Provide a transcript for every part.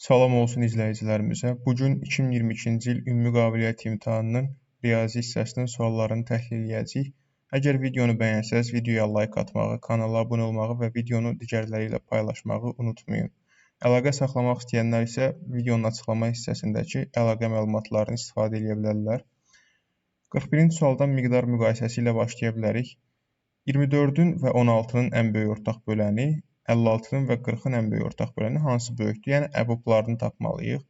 Salam olsun izləyicilərimizə. Bugün 2022-ci il Ümumi Qabiliyyət imtahanının riyazi hissəsinin suallarını təhlil edəcəyik. Əgər videonu bəyənsəz, videoya like atmağı, kanala abunə olmağı və videonu digərləri ilə paylaşmağı unutmayın. Əlaqə saxlamaq istəyənlər isə videonun açıqlama hissəsindəki əlaqə məlumatlarını istifadə edə bilərlər. 41-ci sualdan miqdar müqayisəsi ilə başlaya bilərik. 24-ün və 16-nın ən böyük ortaq böləni, 56-nın və 40-ın ən böyük ortaq böləni hansı böyükdür? Yəni əboblarını tapmalıyıq.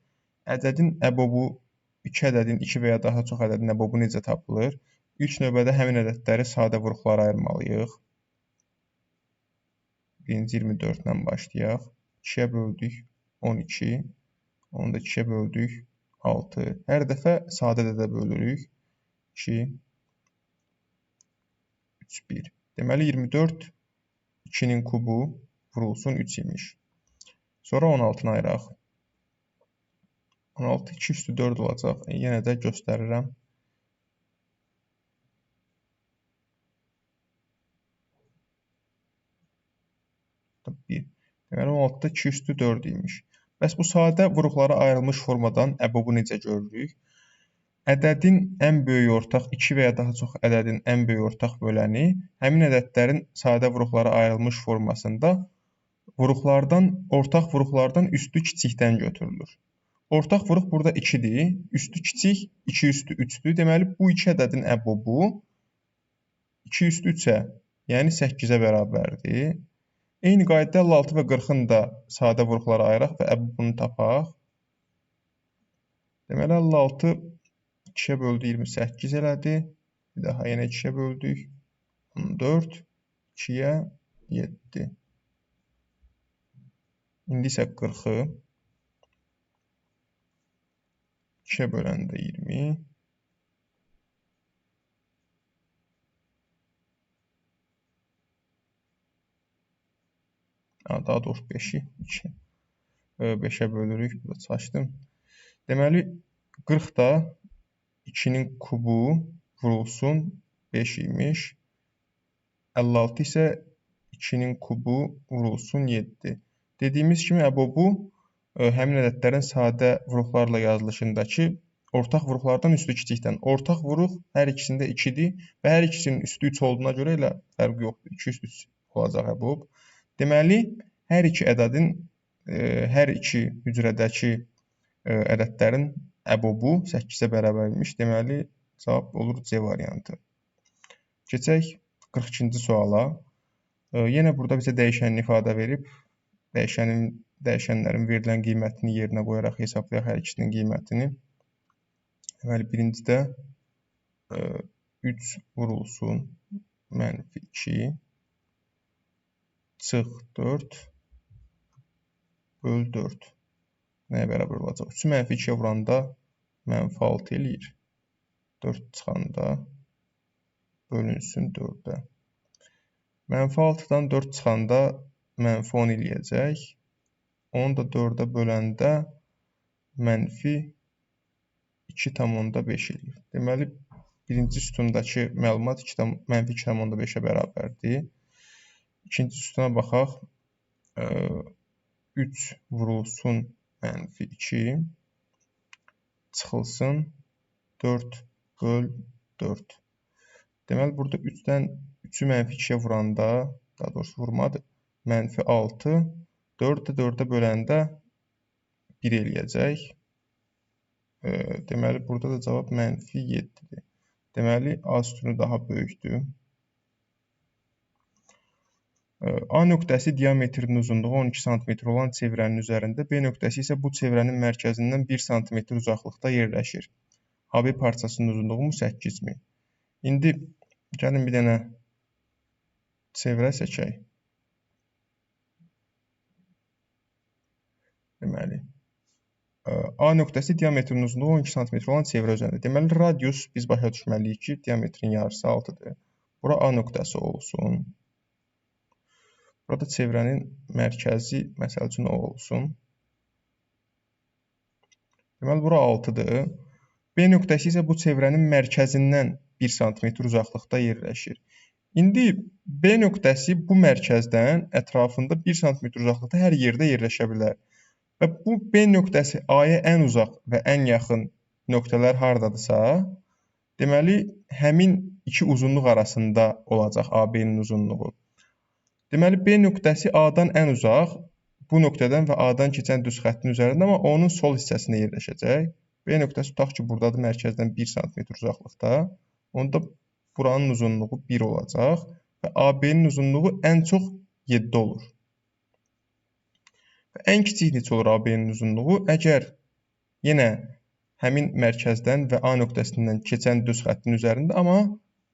Ədədin əbobu, 2 ədədin 2 və ya daha çox ədədin əbobu necə tapılır? İlk növbədə həmin ədədləri sadə vuruşlara ayırmalıyıq. Birinci 24 ilə başlayaq. 2-yə böldük 12, onu da 2-yə böldük 6. Hər dəfə sadə ədədə bölürük. 2, 3, 1. Deməli 24 2-nin kubu vurulsun 3 imiş. Sonra 16-nı ayıraq. 16 2 üstü 4 olacaq. Yenə də göstərirəm. Deməli 16-da 2 üstü 4 imiş. Bəs bu sadə vuruqlara ayrılmış formadan əbobu necə görürük? Ədədin ən böyük ortaq 2 və ya daha çox ədədin ən böyük ortaq böləni həmin ədədlərin sadə vuruqlara ayrılmış formasında ortaq vuruqlardan üstü kiçikdən götürülür. Ortaq vuruq burada 2-dir, üstü kiçik 2 üstü 3-dür. Deməli bu iki ədədin əbobu 2 üstü 3-ə, yəni 8-ə bərabərdir. Eyni qaydada 56 və 40-ın da sadə vuruqlara ayıraq və əbobunu tapaq. Deməli 56 2-yə böldü 28 elədi. Bir daha yenə 2-yə böldük 14, 2-yə 7. İndi isə 40-ı 2-yə böləndə 20. Daha doğrusu 5-i 2. 5-ə bölürük. Burada çaşdım. Deməli 40 da 2-nin kubu vurulsun 5 imiş. 56 isə 2-nin kubu vurulsun 7. Dediyimiz kimi əbobu həmin ədədlərin sadə vuruqlarla yazılışındakı ortaq vuruqlardan üstü kiçikdən. Ortaq vuruq hər ikisində 2-dir və hər ikisinin üstü 3 olduğuna görə elə fərq yoxdur. 2 üstü 3 olacaq əbob. Deməli, hər iki ədədin, hər iki hücrədəki ədədlərin əbobu 8-ə bərabərmiş. Deməli, cavab olur C variantı. Keçək 42-ci suala. Yenə burada bizə dəyişənin ifadə verib, dəyişənlərin verilən qiymətini yerinə qoyaraq hesablayaq hər ikisinin qiymətini. Deməli, birincidə 3 vurulsun -2 çıx 4 böl 4. Nəyə bərabər olacaq? 3-ü -2-yə vuranda -6 eləyir. 4 çıxanda bölünsün 4-ə. -6-dan 4 çıxanda -10 eləyəcək. Onu da 4-ə böləndə -2,5 eləyir. Deməli, birinci sütundakı məlumat -2,5-ə bərabərdir. İkinci sütuna baxaq. 3 vurulsun -2 çıxılsın 4 böl 4. Deməli, burada 3-dən 3-ü -2-yə vuranda, daha doğrusu vurmadı, -6, 4-ü 4-ə böləndə 1 eləyəcək. Deməli, burada da cavab -7-dir. Deməli, A sütunu daha böyükdür. A nöqtəsi diametrinin uzunluğu 12 cm olan çevrənin üzərində, B nöqtəsi isə bu çevrənin mərkəzindən 1 cm uzaqlıqda yerləşir. AB parçasının uzunluğu 8 mi? İndi gəlin bir dənə çevrə çəkək. Deməli, A nöqtəsi diametrinin uzunluğu 12 cm olan çevrə üzərində. Deməli, radius biz başa düşməliyik ki, diametrin yarısı 6-dır. Bura A nöqtəsi olsun. Burada çevrənin mərkəzi, məsəl üçün, o olsun. Deməli, bura 6-dır. B nöqtəsi isə bu çevrənin mərkəzindən 1 cm uzaqlıqda yerləşir. İndi B nöqtəsi bu mərkəzdən ətrafında 1 cm uzaqlıqda hər yerdə yerləşə bilər. Və bu B nöqtəsi A-ya ən uzaq və ən yaxın nöqtələr hardadırsa, deməli, həmin iki uzunluq arasında olacaq AB-nin uzunluğu. Deməli, B nöqtəsi A-dan ən uzaq, bu nöqtədən və A-dan keçən düz xəttin üzərində, amma onun sol hissəsində yerləşəcək. B nöqtəsi tutaq ki, buradadır, mərkəzdən 1 sm uzaqlıqda. Onda buranın uzunluğu 1 olacaq və AB-nin uzunluğu ən çox 7 olur. Və ən kiçik neçə olur AB-nin uzunluğu? Əgər yenə həmin mərkəzdən və A nöqtəsindən keçən düz xəttin üzərində, amma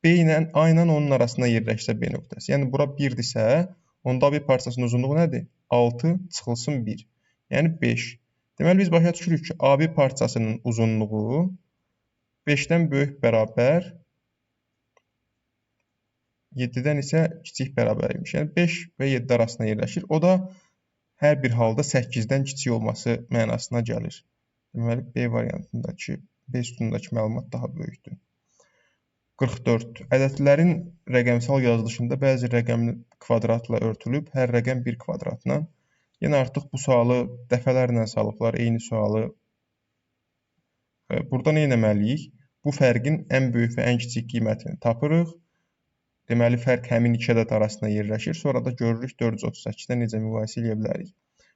B ilə A ilə onun arasında yerləşsə B nöqtəsi. Yəni, bura 1-dirsə, onda AB parçasının uzunluğu nədir? 6 çıxılsın 1. Yəni, 5. Deməli, biz başa düşürük ki, AB parçasının uzunluğu 5-dən böyük bərabər 7-dən isə kiçik bərabər imiş. Yəni 5 və 7 arasında yerləşir. O da hər bir halda 8-dən kiçik olması mənasına gəlir. Deməli, B variantındakı, B sütunundakı məlumat daha böyükdür. 44. Ədədlərin rəqəmsal yazılışında bəzi rəqəm kvadratla örtülüb, hər rəqəm bir kvadratla. Yəni, artıq bu sualı dəfələrlə salıblar, eyni sualı. Burada nə etməliyik? Bu fərqin ən böyük və ən kiçik qiymətini tapırıq. Deməli, fərq həmin iki ədəd arasında yerləşir. Sonra da görürük 438-də necə müqayisə edə bilərik.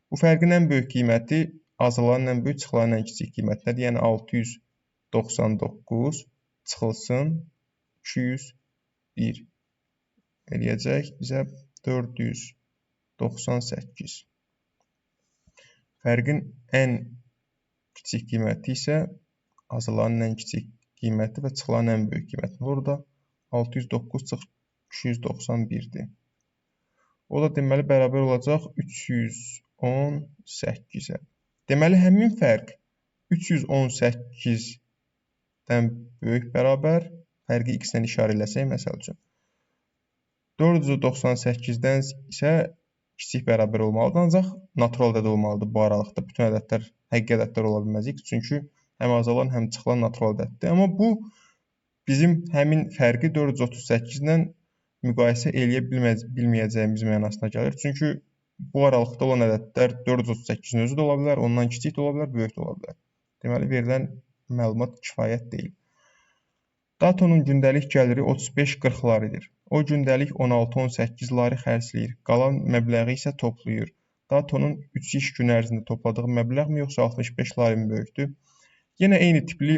Bu fərqin ən böyük qiyməti azalanın ən böyük, çıxılanın ən kiçik qiymətindədir. Yəni 699 çıxılsın 201 eləyəcək bizə 498. Fərqin ən kiçik qiyməti isə azalanın ən kiçik qiyməti və çıxılanın ən böyük qiyməti. Burada 609 çıx 291-dir. O da deməli bərabər olacaq 318-ə. Deməli, həmin fərq 318-dən böyük bərabər, fərqi x-lə işarə eləsək, məsəl üçün. 498-dən isə kiçik bərabər olmalıdır, ancaq natural ədəd olmalıdır bu aralıqda. Bütün ədədlər həqiqi ədədlər ola bilməzik, çünki həm azalan, həm çıxılan natural ədəddir. Amma bu bizim həmin fərqi 438-lə müqayisə eləyə bilməyəcəyimiz mənasına gəlir. Çünki bu aralıqda olan ədədlər 438-in özü də ola bilər, ondan kiçik də ola bilər, böyük də ola bilər. Deməli, verilən məlumat kifayət deyil. Datonun gündəlik gəliri 35-40 laridir. O gündəlik 16-18 lari xərcləyir. Qalan məbləği isə toplayır. Datonun 3 iş günü ərzində topladığı məbləğ mi yoxsa 65 lari mi böyükdür? Yenə eyni tipli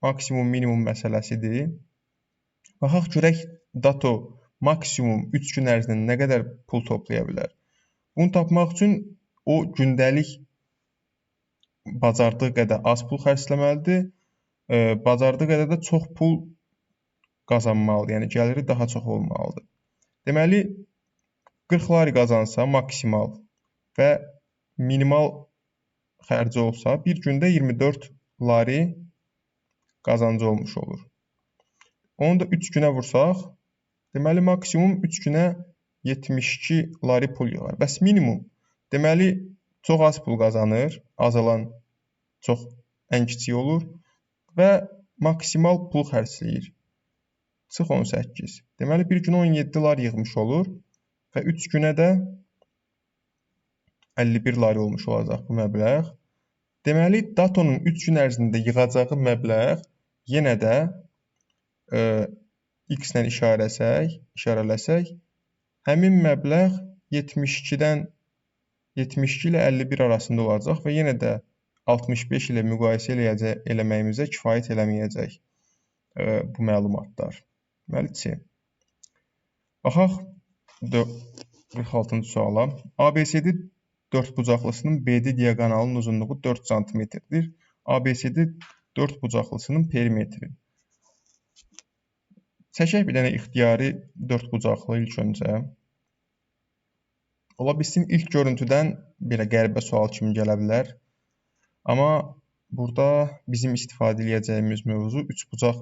maksimum-minimum məsələsidir. Baxaq görək, Dato maksimum 3 gün ərzində nə qədər pul toplaya bilər? Bunu tapmaq üçün o gündəlik bacardığı qədər az pul xərcləməlidir, bacardığı qədər də çox pul qazanmalıdır, yəni gəliri daha çox olmalıdır. Deməli, 40 lari qazansa maksimal və minimal xərci olsa, bir gündə 24 lari qazancı olmuş olur. Onu da 3 günə vursaq, deməli, maksimum 3 günə 72 lari pul yığar. Bəs minimum, deməli, çox az pul qazanır, azalan çox ən kiçik olur və maksimal pul xərcləyir. Çıx 18. Deməli, bir günə 17 lari yığmış olur və 3 günə də 51 lari olmuş olacaq bu məbləğ. Deməli, Datonun 3 gün ərzində yığacağı məbləğ yenə də x-lə işarələsək, həmin məbləğ 72 ilə 51 arasında olacaq və yenə də 65 ilə müqayisə eləməyimizə kifayət eləməyəcək bu məlumatlar. Deməli, C. Baxaq 46-cı suala. ABCD dördbucaqlısının BD diaqonalının uzunluğu 4 cm-dir. ABCD dördbucaqlısının perimetri. Çəkək bir dənə ixtiyari dördbucaqlı ilk öncə. Ola bilsin, ilk görüntüdən belə qəribə sual kimi gələ bilər. Amma burada bizim istifadə edəcəyimiz mövzu üçbucaq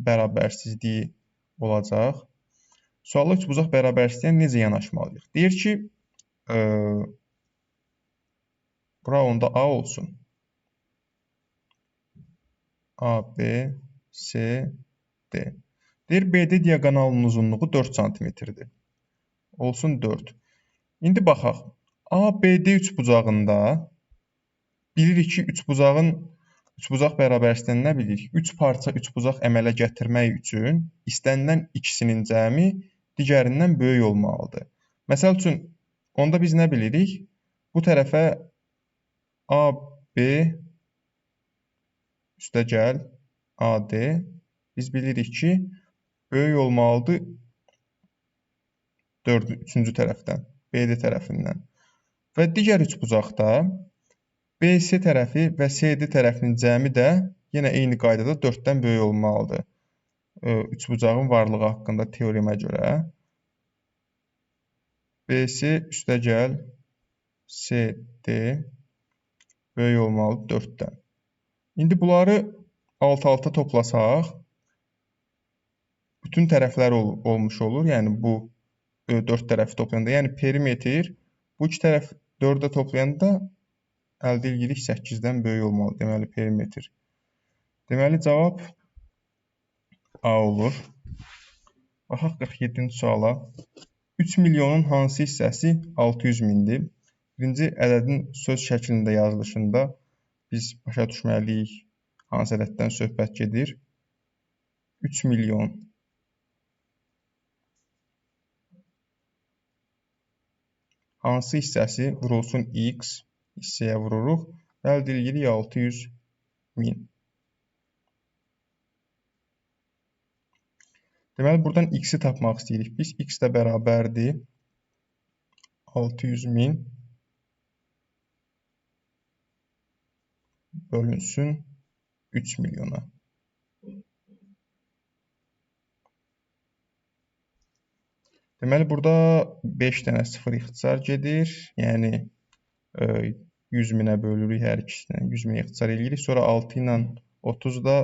bərabərsizliyi olacaq. Suala üçbucaq bərabərsizliyə necə yanaşmalıyıq? Deyir ki, bura onda A olsun. A, B, C, D. Deyir, BD diaqonalının uzunluğu 4 cm-dir. Olsun 4. İndi baxaq. ABD üçbucağında bilirik ki, üçbucaq bərabərsizliyindən nə bilirik? 3 parça üçbucaq əmələ gətirmək üçün istənilən ikisinin cəmi digərindən böyük olmalıdır. Məsəl üçün, onda biz nə bilirik? Bu tərəfə AB üstəgəl AD biz bilirik ki, böyük olmalıdır 3-cü tərəfdən, BD tərəfindən. Və digər üçbucaqda BC tərəfi və CD tərəfinin cəmi də yenə eyni qaydada 4-dən böyük olmalıdır. Üçbucağın varlığı haqqında teoremə görə BC üstəgəl CD böyük olmalıdır 4-dən. İndi bunları alt-alta toplasaq, bütün tərəflər olmuş olur. Yəni bu 4 tərəfi toplayanda, yəni perimetr bu iki tərəf 4-ə toplayanda əldə edirik 8-dən böyük olmalı. Deməli perimetr. Deməli cavab A olur. Baxaq 47-ci suala. 3 milyonun hansı hissəsi 600 mindir? Birinci ədədin söz şəklində yazılışında biz başa düşməliyik hansı ədəddən söhbət gedir. 3 milyon hansı hissəsi vurulsun X hissəyə vururuq və əldə edirik 600 min. Deməli, buradan X-i tapmaq istəyirik. Biz X də bərabərdir 600 min bölünsün 3 milyona. Deməli, burada 5 dənə 0 ixtisar gedir. Yəni, 100 minə bölürük hər ikisinə. 100 min ixtisar edirik. Sonra 6 ilə 30 da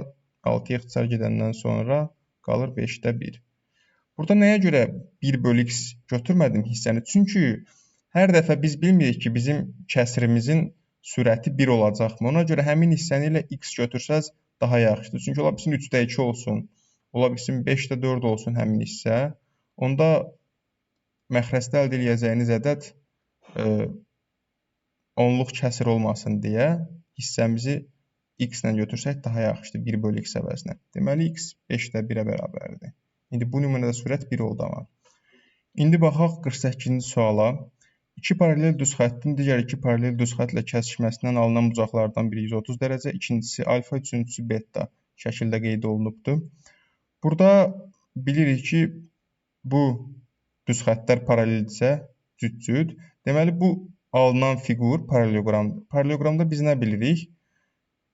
6 ixtisar gedəndən sonra qalır 5-də 1. Burada nəyə görə 1 bölü x götürmədim hissəni? Çünki hər dəfə biz bilmirik ki, bizim kəsirimizin sürəti 1 olacaqmı? Ona görə həmin hissəni ilə x götürsəz daha yaxşıdır. Çünki ola bilsin 3-də 2 olsun, ola bilsin 5-də 4 olsun həmin hissə. Onda məxrəcdə əldə edəcəyiniz ədəd onluq kəsir olmasın deyə hissəmizi x ilə götürsək daha yaxşıdır 1 bölü x əvəzinə. Deməli, x 5-də 1-ə bərabərdir. İndi bu nümunədə sürət 1 oldu amma. İndi baxaq 48-ci suala. 2 paralel düz xəttin digər 2 paralel düz xəttlə kəsişməsindən alınan bucaqlardan biri 130 dərəcə, ikincisi alfa, üçüncüsü beta şəkildə qeyd olunubdur. Burada bilirik ki, bu düz xəttlər paraleldirsə cüt-cüt. Deməli, bu alınan fiqur paraleloqramdır. Paraleloqramda biz nə bilirik?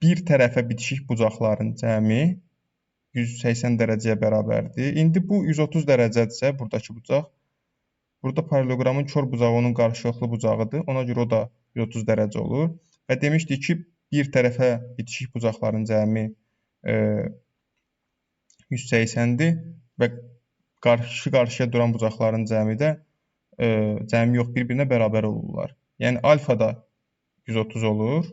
Bir tərəfə bitişik bucaqların cəmi 180 dərəcəyə bərabərdir. İndi bu 130 dərəcədirsə, buradakı bucaq, burada paraleloqramın kör bucağı onun qarşılıqlı bucağıdır. Ona görə o da 130 dərəcə olur. Və demişdik ki, bir tərəfə bitişik bucaqların cəmi 180-dir və qarşı-qarşıya duran bucaqların cəmi də cəmi yox, bir-birinə bərabər olurlar. Yəni alfa da 130 olur.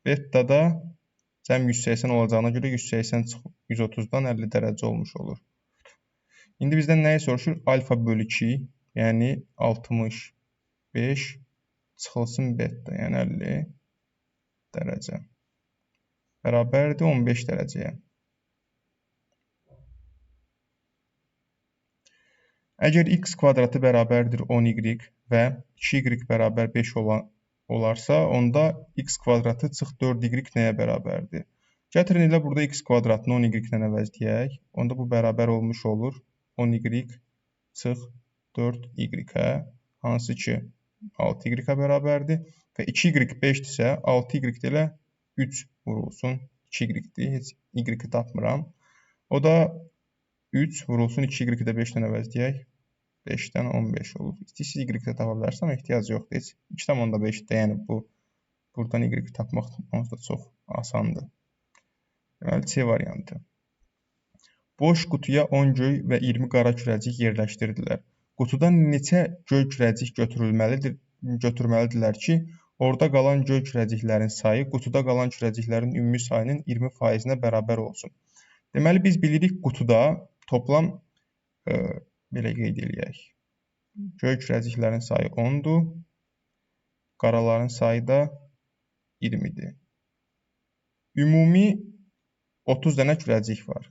Beta da cəm 180 olacağına görə 180 çıxıb 130-dan 50 dərəcə olmuş olur. İndi bizdən nəyi soruşur? Alfa bölü 2, yəni 65 çıxılsın beta, yəni 50 dərəcə. Bərabərdir 15 dərəcəyə. Əgər x kvadratı bərabərdir 10y və 2y bərabər 5 olarsa, onda x kvadratı çıx 4y nəyə bərabərdir? Gətirin elə burada x kvadratını 10y ilə əvəzləyək. Onda bu bərabər olmuş olur 10y çıx 4y-ə, hansı ki 6y-ə bərabərdir. Və 2y 5-dirsə, 6y ilə 3 vurulsun 2y-dir. Heç y-i tapmıram. O da 3 vurulsun 2y-də 5 ilə əvəzləyək. 5-dən 15 olur. İstəyirsiniz y-də tapa bilərsəm, ehtiyac yoxdur. Heç 2,5-də, yəni bu buradan y tapmaq onsuz da çox asandır. Deməli, C variantı. Boş qutuya 10 göy və 20 qara kürəcik yerləşdirdilər. Qutudan neçə göy kürəcik götürməlidirlər ki, orada qalan göy kürəciklərin sayı qutuda qalan kürəciklərin ümumi sayının 20%-nə bərabər olsun. Deməli, biz bilirik qutuda toplam belə qeyd eləyək. Göy kürəciklərin sayı 10-dur. Qaraların sayı da 20-dir. Ümumi 30 dənə kürəcik var.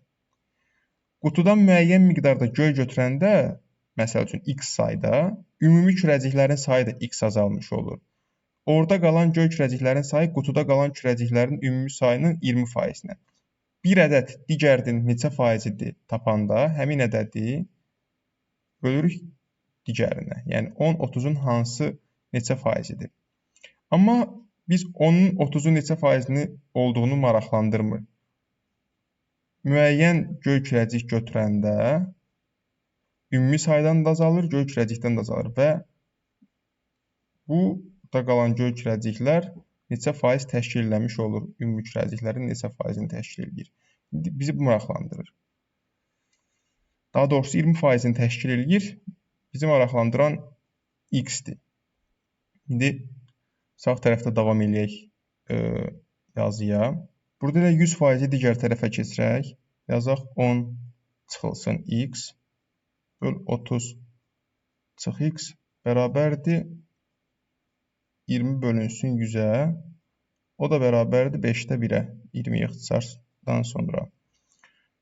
Qutudan müəyyən miqdarda göy götürəndə, məsəl üçün x sayda, ümumi kürəciklərin sayı da x azalmış olur. Orada qalan göy kürəciklərin sayı qutuda qalan kürəciklərin ümumi sayının 20%-nə. Bir ədəd digərinin neçə faizidir tapanda, həmin ədədi bölürük digərinə. Yəni 10 30-un hansı neçə faizidir. Amma biz 10-un 30-un neçə faizini olduğunu maraqlandırmır. Müəyyən göy kürəcik götürəndə ümumi saydan da azalır, göy kürəcikdən də azalır və burada qalan göy kürəciklər neçə faiz təşkil eləmiş olur, ümumi kürəciklərin neçə faizini təşkil edir. İndi bizi bu maraqlandırır. Daha doğrusu 20%-ni təşkil edir. Bizi maraqlandıran x-dir. İndi sağ tərəfdə davam eləyək yazıya. Burada da 100%-i digər tərəfə keçirək. Yazaq 10 çıxılsın x böl 30 çıx x bərabərdir 20 bölünsün 100-ə. O da bərabərdir 5-də 1-ə. 20 ixtisardan sonra.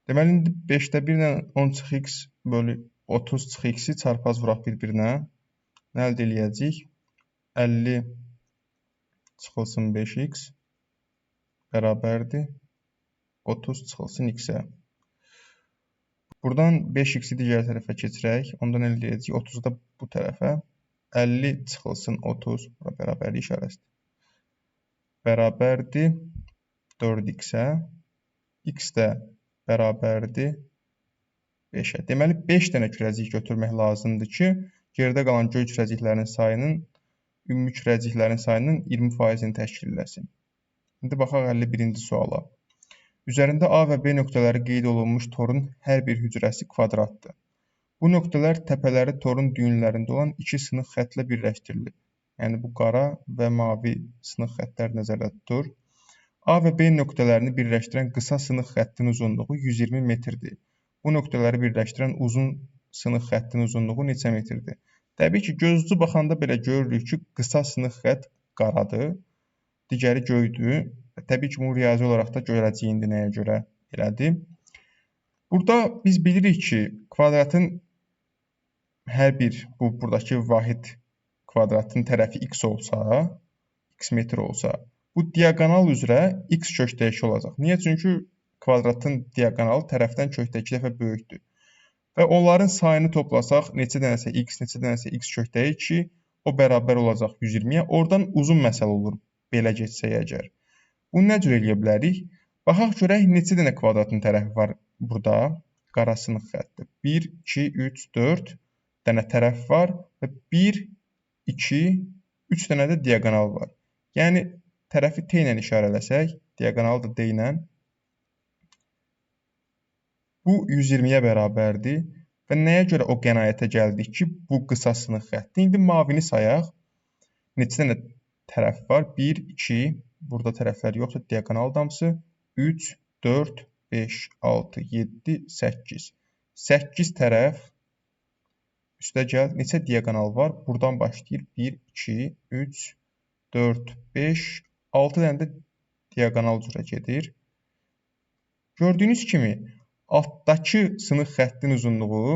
Deməli, indi 5-də 1 ilə 10 çıx x bölü 30 çıx x-i çarpaz vuraq bir-birinə. Nə əldə eləyəcəyik? 50 çıxılsın 5x bərabərdir 30 çıxılsın x-ə. Buradan 5x-i digər tərəfə keçirək. Ondan əldə edəcəyik 30-u da bu tərəfə. 50 çıxılsın 30 bərabərlik işarəsidir. Bərabərdir 4x-ə. X də bərabərdir 5-ə. Deməli 5 dənə kürəcik götürmək lazımdır ki, geridə qalan göy kürəciklərin sayının ümumi kürəciklərin sayının 20%-ni təşkil eləsin. İndi baxaq 51-ci suala. Üzərində A və B nöqtələri qeyd olunmuş torun hər bir hücrəsi kvadratdır. Bu nöqtələr təpələri torun düyünlərində olan iki sınıq xəttlə birləşdirilir. Yəni bu qara və mavi sınıq xəttlər nəzərdə tutulur. A və B nöqtələrini birləşdirən qısa sınıq xəttin uzunluğu 120 metrdir. Bu nöqtələri birləşdirən uzun sınıq xəttin uzunluğu neçə metrdir? Təbii ki, gözcü baxanda belə görürük ki, qısa sınıq xətt qaradır, digəri göydür. Təbii ki, bunu riyazi olaraq da görəcəyik indi nəyə görə elədir. Burada biz bilirik ki, kvadratın hər bir buradakı vahid kvadratın tərəfi x olsa, x metr olsa, bu diaqonal üzrə x kökdəki olacaq. Niyə? Çünki kvadratın diaqonalı tərəfdən kökdə 2 dəfə böyükdür. Və onların sayını toplasaq, neçə dənəsə x kökdəyi ki, o bərabər olacaq 120-yə. Oradan uzun məsələ olur, belə geçsək əgər. Bunu nə cür eləyə bilərik? Baxaq görək neçə dənə kvadratın tərəfi var burada. Qara sınıq xətti. 1, 2, 3, 4 dənə tərəf var və 1, 2, 3 dənə də diaqonal var. Yəni tərəfi T ilə işarələsək, diaqonalı da D ilə. Bu 120-yə bərabərdir və nəyə görə o qənaətə gəldik ki, bu qısa sınıq xətti. İndi mavini sayaq. Neçə dənə tərəf var? 1, 2, burada tərəflər yoxdur, diaqonal damısı. 3, 4, 5, 6, 7, 8. 8 tərəf üstə gəl. Neçə diaqonal var? Buradan başlayır. 1, 2, 3, 4, 5, 6 dənə də diaqonal cürə gedir. Gördüyünüz kimi, altdakı sınıq xəttin uzunluğu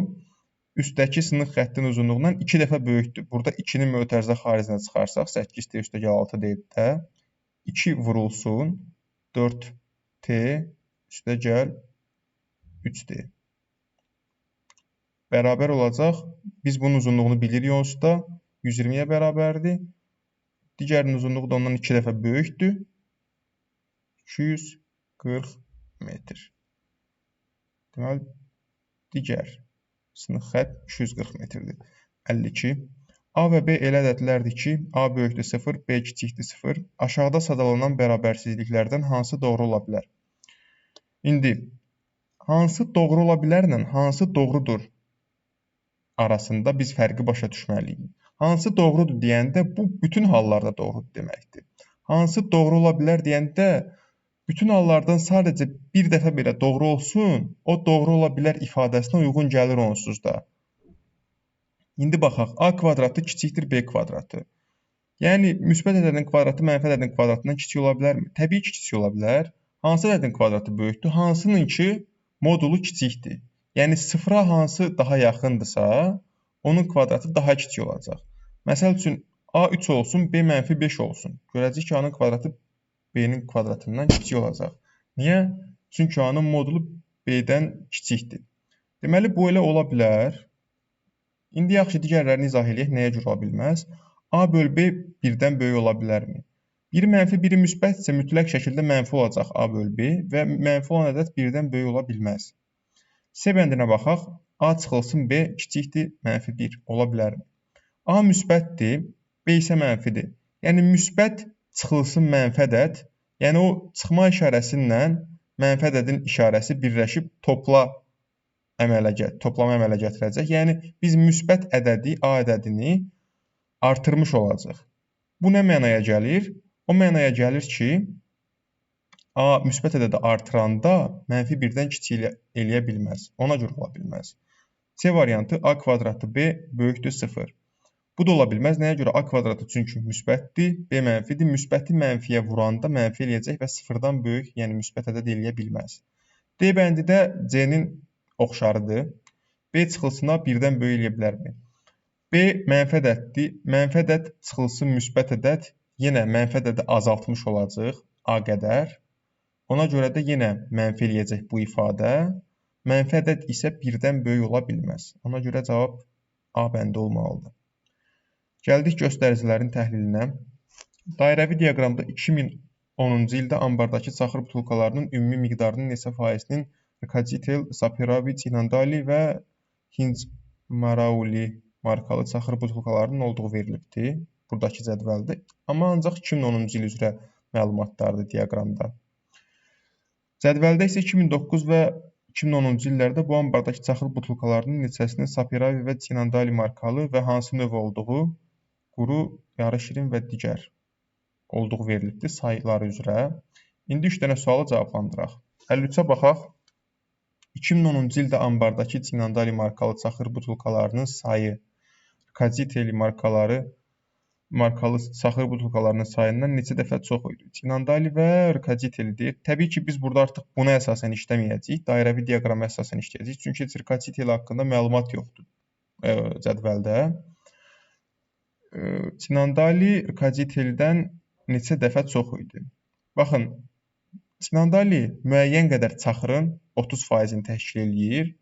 üstdəki sınıq xəttin uzunluğundan 2 dəfə böyükdür. Burada 2-ni mötərizə xaricinə çıxarsaq, 8T üstə gəl 6D-də 2 vurulsun, 4T üstə gəl 3D. Bərabər olacaq. Biz bunun uzunluğunu bilirik onsuz da 120-yə bərabərdir. Digərinin uzunluğu da ondan 2 dəfə böyükdür. 240 metr. Deməli, digər sınıq xətt 240 metrdir. 52. A və B elə ədədlərdir ki, A böyükdür 0, B kiçikdir 0. Aşağıda sadalanan bərabərsizliklərdən hansı doğru ola bilər? İndi, hansı doğru ola bilərlə hansı doğrudur arasında biz fərqi başa düşməliyik. Hansı doğrudur deyəndə bu bütün hallarda doğrudur deməkdir. Hansı doğru ola bilər deyəndə bütün hallardan sadəcə bir dəfə belə doğru olsun, o doğru ola bilər ifadəsinə uyğun gəlir onsuz da. İndi baxaq, a kvadratı kiçikdir b kvadratı. Yəni, müsbət ədədin kvadratı mənfi ədədin kvadratından kiçik ola bilərmi? Təbii ki, kiçik ola bilər. Hansı ədədin kvadratı böyükdür? Hansınınki modulu kiçikdir. Yəni, sıfıra hansı daha yaxındırsa, onun kvadratı daha kiçik olacaq. Məsəl üçün, a 3 olsun, b mənfi 5 olsun. Görəcək ki, a-nın kvadratı b-nin kvadratından kiçik olacaq. Niyə? Çünki a-nın modulu b-dən kiçikdir. Deməli, bu elə ola bilər. İndi yaxşı, digərlərini izah edək, nəyə görə ola bilməz? A böl B 1-dən böyük ola bilərmi? Biri mənfi, biri müsbətsə mütləq şəkildə mənfi olacaq A böl B və mənfi olan ədəd 1-dən böyük ola bilməz. C bəndinə baxaq. A çıxılsın B kiçikdir, mənfi 1 ola bilərmi? A müsbətdir, B isə mənfidir. Yəni, müsbət çıxılsın mənfi ədəd, yəni o çıxma işarəsi ilə mənfi ədədin işarəsi birləşib toplama əmələ gətirəcək. Yəni, biz müsbət ədədi, A ədədini artırmış olacaq. Bu nə mənaya gəlir? O mənaya gəlir ki, A müsbət ədədi artıranda mənfi 1-dən kiçik eləyə bilməz. Ona görə ola bilməz. C variantı A kvadratı B böyükdür 0. Bu da ola bilməz. Nəyə görə? A kvadratı çünki müsbətdir, B mənfidir. Müsbəti mənfiyə vuranda mənfi eləyəcək və 0-dan böyük, yəni müsbət ədəd eləyə bilməz. D bəndi də C-nin oxşarıdır. B çıxılsına 1-dən böyük eləyə bilərmi? B mənfi ədəddir. Mənfi ədəd çıxılsın müsbət ədəd, yenə mənfi ədədi azaltmış olacaq A qədər. Ona görə də yenə mənfi eləyəcək bu ifadə. Mənfi ədəd isə 1-dən böyük ola bilməz. Ona görə cavab A bəndi olmalıdır. Gəldik göstəricilərin təhlilinə. Dairəvi diaqramda 2010-cu ildə ambardakı çaxır butulkalarının ümumi miqdarının neçə faizinin Rkatsitel, Sapiravi, Çinandali və Hinc-Marauli markalı çaxır butulkalarının olduğu verilibdir. Buradakı cədvəldə. Amma ancaq 2010-cu il üzrə məlumatlardır diaqramda. Cədvəldə isə 2009 və 2010-cu illərdə bu ambardakı çaxır butulkalarının neçəsinin Sapiravi və Çinandali markalı və hansı növ olduğu, quru, yarı şirin və digər olduğu verilibdir sayıları üzrə. İndi 3 dənə sualı cavablandıraq. 53-ə baxaq. 2010-cu ildə ambardakı Çinandali markalı çaxır butulkalarının sayı Rkatsitel markalı çaxır butulkalarının sayından neçə dəfə çox idi? Çinandali və Rkatsiteldir. Təbii ki, biz burada artıq buna əsasən işləməyəcəyik. Dairəvi diaqrama əsasən işləyəcəyik. Çünki Rkatsitel haqqında məlumat yoxdur cədvəldə. Çinandali Rkatsiteldən neçə dəfə çox idi? Baxın, Çinandali müəyyən qədər çaxırın 30%-ni təşkil eləyir.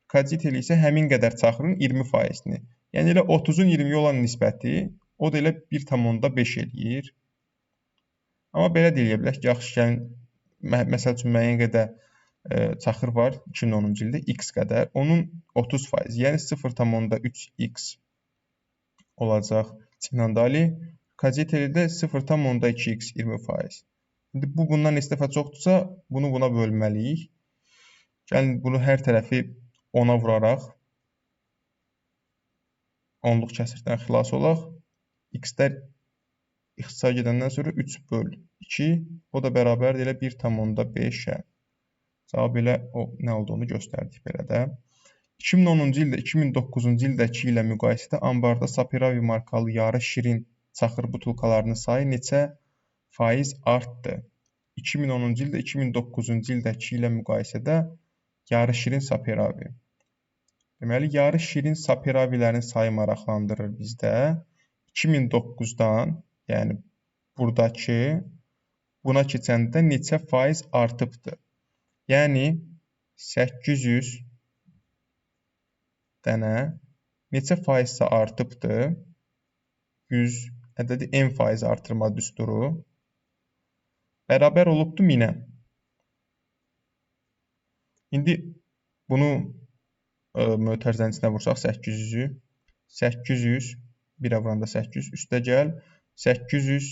Rkatsitel isə həmin qədər çaxırın 20%-ni. Yəni elə 30-un 20-yə olan nisbəti o da elə 1,5 eləyir. Amma belə də eləyə bilər ki, yaxşı gəlin, məsəl üçün müəyyən qədər çaxır var 2010-cu ildə x qədər. Onun 30%, yəni 0,3x olacaq Çinandali. Rkatsiteldə 0,2x 20%. İndi bu bundan neçə dəfə çoxdursa, bunu buna bölməliyik. Gəlin bunu hər tərəfi 10-a vuraraq onluq kəsirdən xilas olaq. X-lər ixtisar gedəndən sonra 3 böl 2, o da bərabərdir elə 1,5-ə. Cavab elə o nə olduğunu göstərdik belə də. 2010-cu ildə 2009-cu ildəki ilə müqayisədə ambarda Sapiravi markalı yarı şirin çaxır butulkalarının sayı neçə faiz artdı? 2010-cu ildə 2009-cu ildəki ilə müqayisədə yarı şirin Sapiravi. Deməli, yarı şirin Sapiravilərin sayı maraqlandırır bizdə. 2009-dan, yəni buradakı buna keçəndə neçə faiz artıbdır? Yəni 800 dənə neçə faizsə artıbdır? 100 ədədi n faiz artırma düsturu bərabər olubdur 1000-ə. İndi bunu mötərizənin vursaq 800-ü. 800, 1-ə vuranda 800, üstə gəl. 800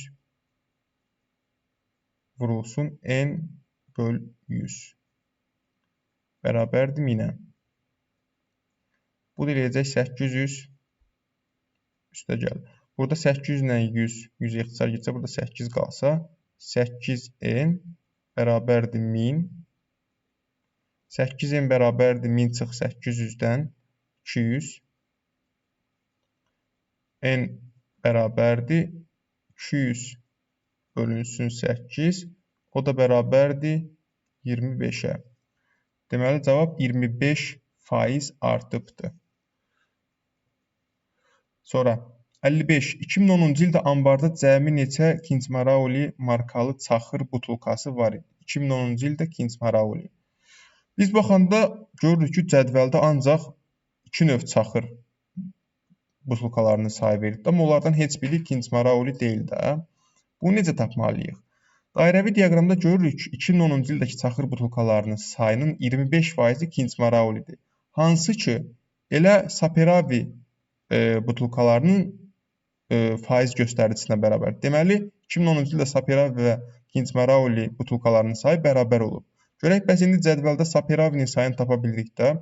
vurulsun n böl 100. Bərabərdir 1000-ə. Bu da eləyəcək 800 üstə gəl. Burada 800 ilə 100 ixtisar getsə, burada 8 qalsa, 8n bərabərdir 1000. 8n bərabərdir 1000 çıx 800-dən 200. n bərabərdir 200 bölünsün 8. O da bərabərdir 25-ə. Deməli, cavab 25% artıbdır. Sonra 55. 2010-cu ildə ambarda cəmi neçə Kinç-Marauli markalı çaxır butulkası var idi? 2010-cu ildə Kinç-Marauli. Biz baxanda görürük ki, cədvəldə ancaq 2 növ çaxır butulkalarının sayı verildi. Amma onlardan heç biri Kinç-Marauli deyil də. Bunu necə tapmalıyıq? Dairəvi diaqramda görürük ki, 2010-cu ildəki çaxır butulkalarının sayının 25%-i Kinç-Maraulidir. Hansı ki, elə Saperavi butulkalarının faiz göstəricinə bərabər. Deməli, 2010-cu ildə Saperavi və Kinç-Marauli butulkalarının sayı bərabər olub. Görək, bəs indi cədvəldə Saperavinin sayını tapa bilirikdə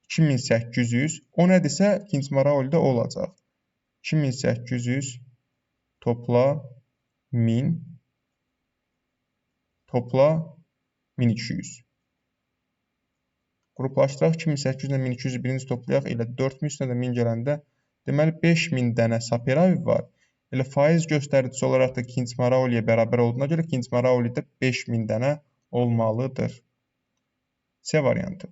2800, o nədirsə Kinç-Maraulidə olacaq. 2800 topla 1000 topla 1200. Qruplaşdıraq 2800 ilə 1200-ü birinci toplayaq, elə 4000 üstünə də 1000 gələndə deməli 5000 dənə Saperavi var. Elə faiz göstəricisi olaraq da Kinç-Marauliyə bərabər olduğuna görə Kinç-Maraulidə 5000 dənə olmalıdır. C variantı.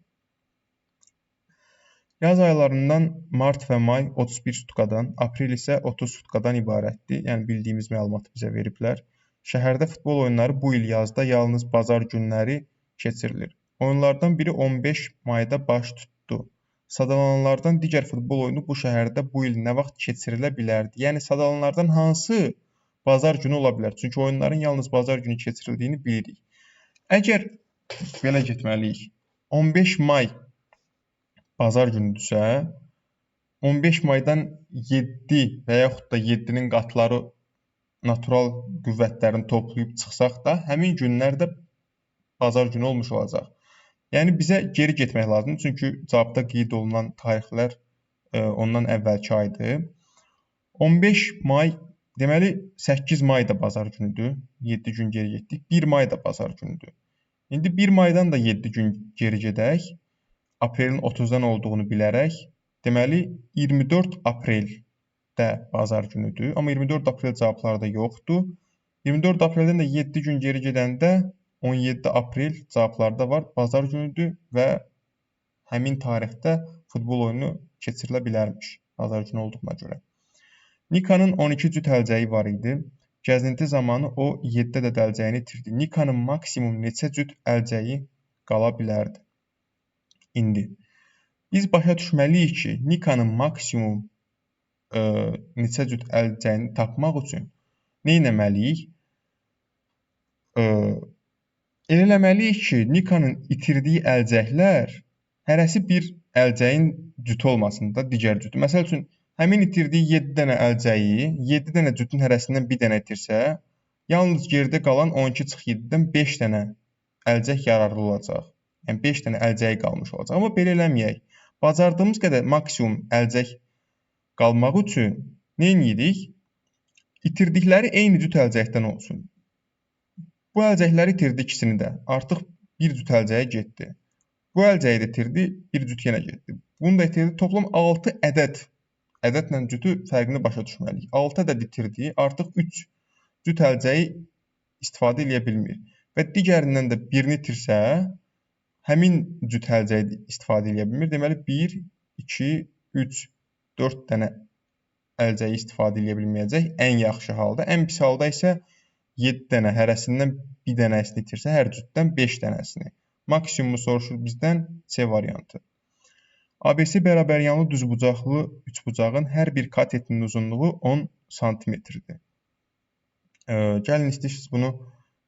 Yaz aylarından mart və may 31 sutkadan, aprel isə 30 sutkadan ibarətdir. Yəni bildiyimiz məlumatı bizə veriblər. Şəhərdə futbol oyunları bu il yazda yalnız bazar günləri keçirilir. Oyunlardan biri 15 mayda baş tutdu. Sadalananlardan digər futbol oyunu bu şəhərdə bu il nə vaxt keçirilə bilərdi? Yəni sadalananlardan hansı bazar günü ola bilər? Çünki oyunların yalnız bazar günü keçirildiyini bilirik. Əgər belə getməliyik, 15 may bazar günüdürsə, 15 maydan 7 və yaxud da 7-nin qatları natural qüvvətlərini toplayıb çıxsaq da, həmin günlər də bazar günü olmuş olacaq. Yəni bizə geri getmək lazımdır, çünki cavabda qeyd olunan tarixlər ondan əvvəlki aydır. 15 may, deməli 8 may da bazar günüdür, 7 gün geri getdik, 1 may da bazar günüdür. İndi 1 maydan da 7 gün geri gedək, aprelin 30-dan olduğunu bilərək, deməli 24 apreldə bazar günüdür, amma 24 aprel cavablarda yoxdur. 24 apreldən də 7 gün geri gedəndə 17 aprel cavablarda var, bazar günüdür və həmin tarixdə futbol oyunu keçirilə bilərmiş, bazar günü olduğuna görə. Nikanın 12 cüt əlcəyi var idi. Gəzinti zamanı o 7 ədəd əlcəyini itirdi. Nikanın maksimum neçə cüt əlcəyi qala bilərdi? İndi biz başa düşməliyik ki, Nikanın maksimum neçə cüt əlcəyini tapmaq üçün nə etməliyik? Elə eləməliyik ki, Nikanın itirdiyi əlcəklər hərəsi bir əlcəyin cütü olmasın da, digər cütü. Məsəl üçün, həmin itirdiyi 7 dənə əlcəyi, 7 dənə cütün hərəsindən bir dənə itirsə, yalnız geridə qalan 12-7-dən 5 dənə əlcək yararlı olacaq. Yəni 5 dənə əlcəyi qalmış olacaq. Amma belə eləməyək. Bacardığımız qədər maksimum əlcək qalmaq üçün nə edirik? İtirdikləri eyni cüt əlcəkdən olsun. Bu əlcəkləri itirdi ikisini də. Artıq bir cüt əlcəyə getdi. Bu əlcəyi də itirdi, bir cüt yenə getdi. Bunu da itirdi. Toplam 6 ədəd. Ədədlə cütü fərqini başa düşməliyik. 6 ədəd itirdi, artıq 3 cüt əlcəyi istifadə edə bilmir. Və digərindən də birini itirsə, həmin cüt əlcəyi istifadə edə bilmir. Deməli, 1, 2, 3, 4 dənə əlcəyi istifadə edə bilməyəcək ən yaxşı halda. Ən pis halda isə 7 dənə hərəsindən bir dənəsini itirsə, hər cütdən 5 dənəsini. Maksimumu soruşur bizdən C variantı. ABC bərabəryanlı düzbucaqlı üçbucağın hər bir katetinin uzunluğu 10 santimetrdir. Gəlin istəyirsiniz bunu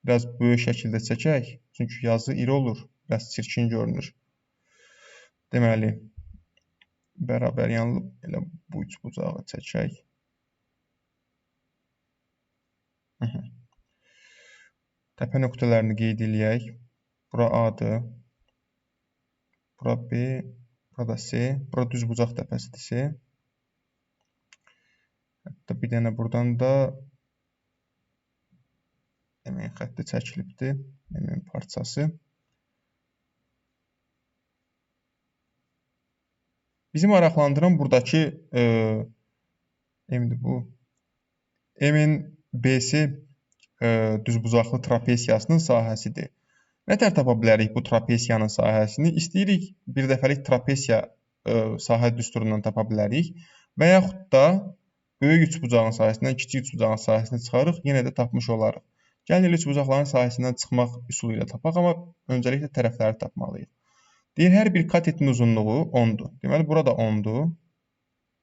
biraz böyük şəkildə çəkək. Çünki yazı iri olur, biraz çirkin görünür. Deməli, bərabəryanlı elə bu üçbucağı çəkək. Təpə nöqtələrini qeyd eləyək. Bura A-dır. Bura B, burada C. Bura düzbucaq təpəsidir C. Hətta bir dənə buradan da əməyin xətti çəkilibdir. Əməyin parçası. Bizi maraqlandıran buradakı M-dir bu. M-in B-si düzbucaqlı trapesiyasının sahəsidir. Nətər tapa bilərik bu trapesiyanın sahəsini? İstəyirik bir dəfəlik trapesiya sahə düsturundan tapa bilərik və yaxud da böyük üçbucağın sahəsindən kiçik üçbucağın sahəsini çıxarıq, yenə də tapmış olarıq. Gəlin üçbucaqların sahəsindən çıxmaq üsulu ilə tapaq, amma öncəliklə tərəfləri tapmalıyıq. Deyir, hər bir katetin uzunluğu 10-dur. Deməli, burada 10-dur,